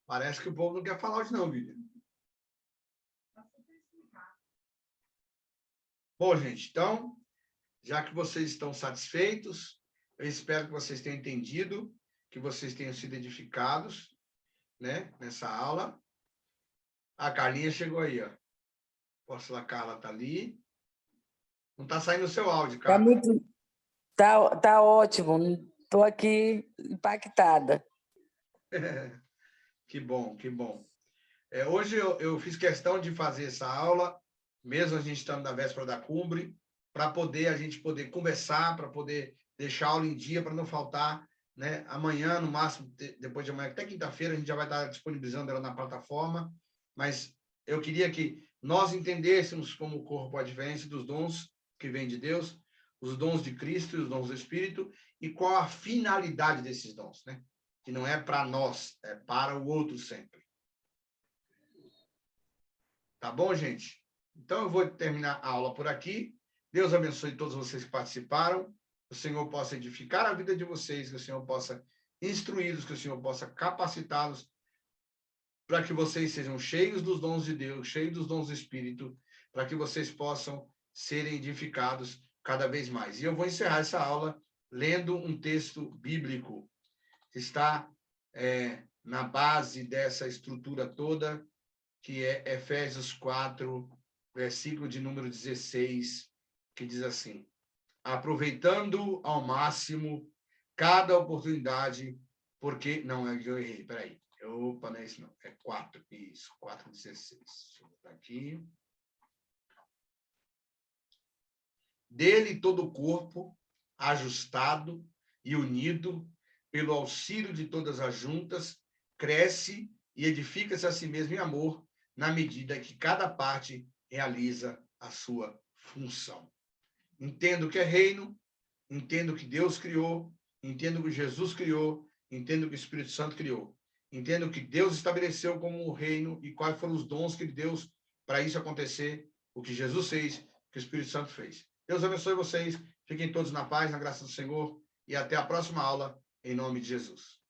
Parece que o povo não quer falar hoje não, Vivian. Bom, gente, então, já que vocês estão satisfeitos, eu espero que vocês tenham entendido, que vocês tenham sido edificados, né, nessa aula. A Carlinha chegou aí, ó. A Carla está ali. Não está saindo o seu áudio, Carla. Tá ótimo. Estou aqui impactada. Que bom, que bom. Hoje eu fiz questão de fazer essa aula, mesmo a gente estando na véspera da cumbre, para a gente poder conversar, para poder deixar a aula em dia, para não faltar, né? Amanhã, no máximo, depois de amanhã, até quinta-feira, a gente já vai estar disponibilizando ela na plataforma, mas eu queria que nós entendêssemos como o corpo a diferença dos dons que vêm de Deus, os dons de Cristo e os dons do Espírito, e qual a finalidade desses dons, né? Que não é para nós, é para o outro sempre. Tá bom, gente? Então, eu vou terminar a aula por aqui. Deus abençoe todos vocês que participaram. Que o Senhor possa edificar a vida de vocês, que o Senhor possa instruí-los, que o Senhor possa capacitá-los para que vocês sejam cheios dos dons de Deus, cheios dos dons do Espírito, para que vocês possam serem edificados cada vez mais. E eu vou encerrar essa aula lendo um texto bíblico que está na base dessa estrutura toda, que é Efésios 4, versículo de número 16, que diz assim: aproveitando ao máximo cada oportunidade, porque... Não, eu errei, peraí. Opa, não é isso não. É 4, isso, 4,16. Deixa eu botar aqui. Dele todo o corpo, ajustado e unido, pelo auxílio de todas as juntas, cresce e edifica-se a si mesmo em amor, na medida que cada parte realiza a sua função. Entendo que é reino, entendo que Deus criou, entendo que Jesus criou, entendo que o Espírito Santo criou. Entendo que Deus estabeleceu como o reino e quais foram os dons que ele deu para isso acontecer, o que Jesus fez, o que o Espírito Santo fez. Deus abençoe vocês, fiquem todos na paz, na graça do Senhor, e até a próxima aula, em nome de Jesus.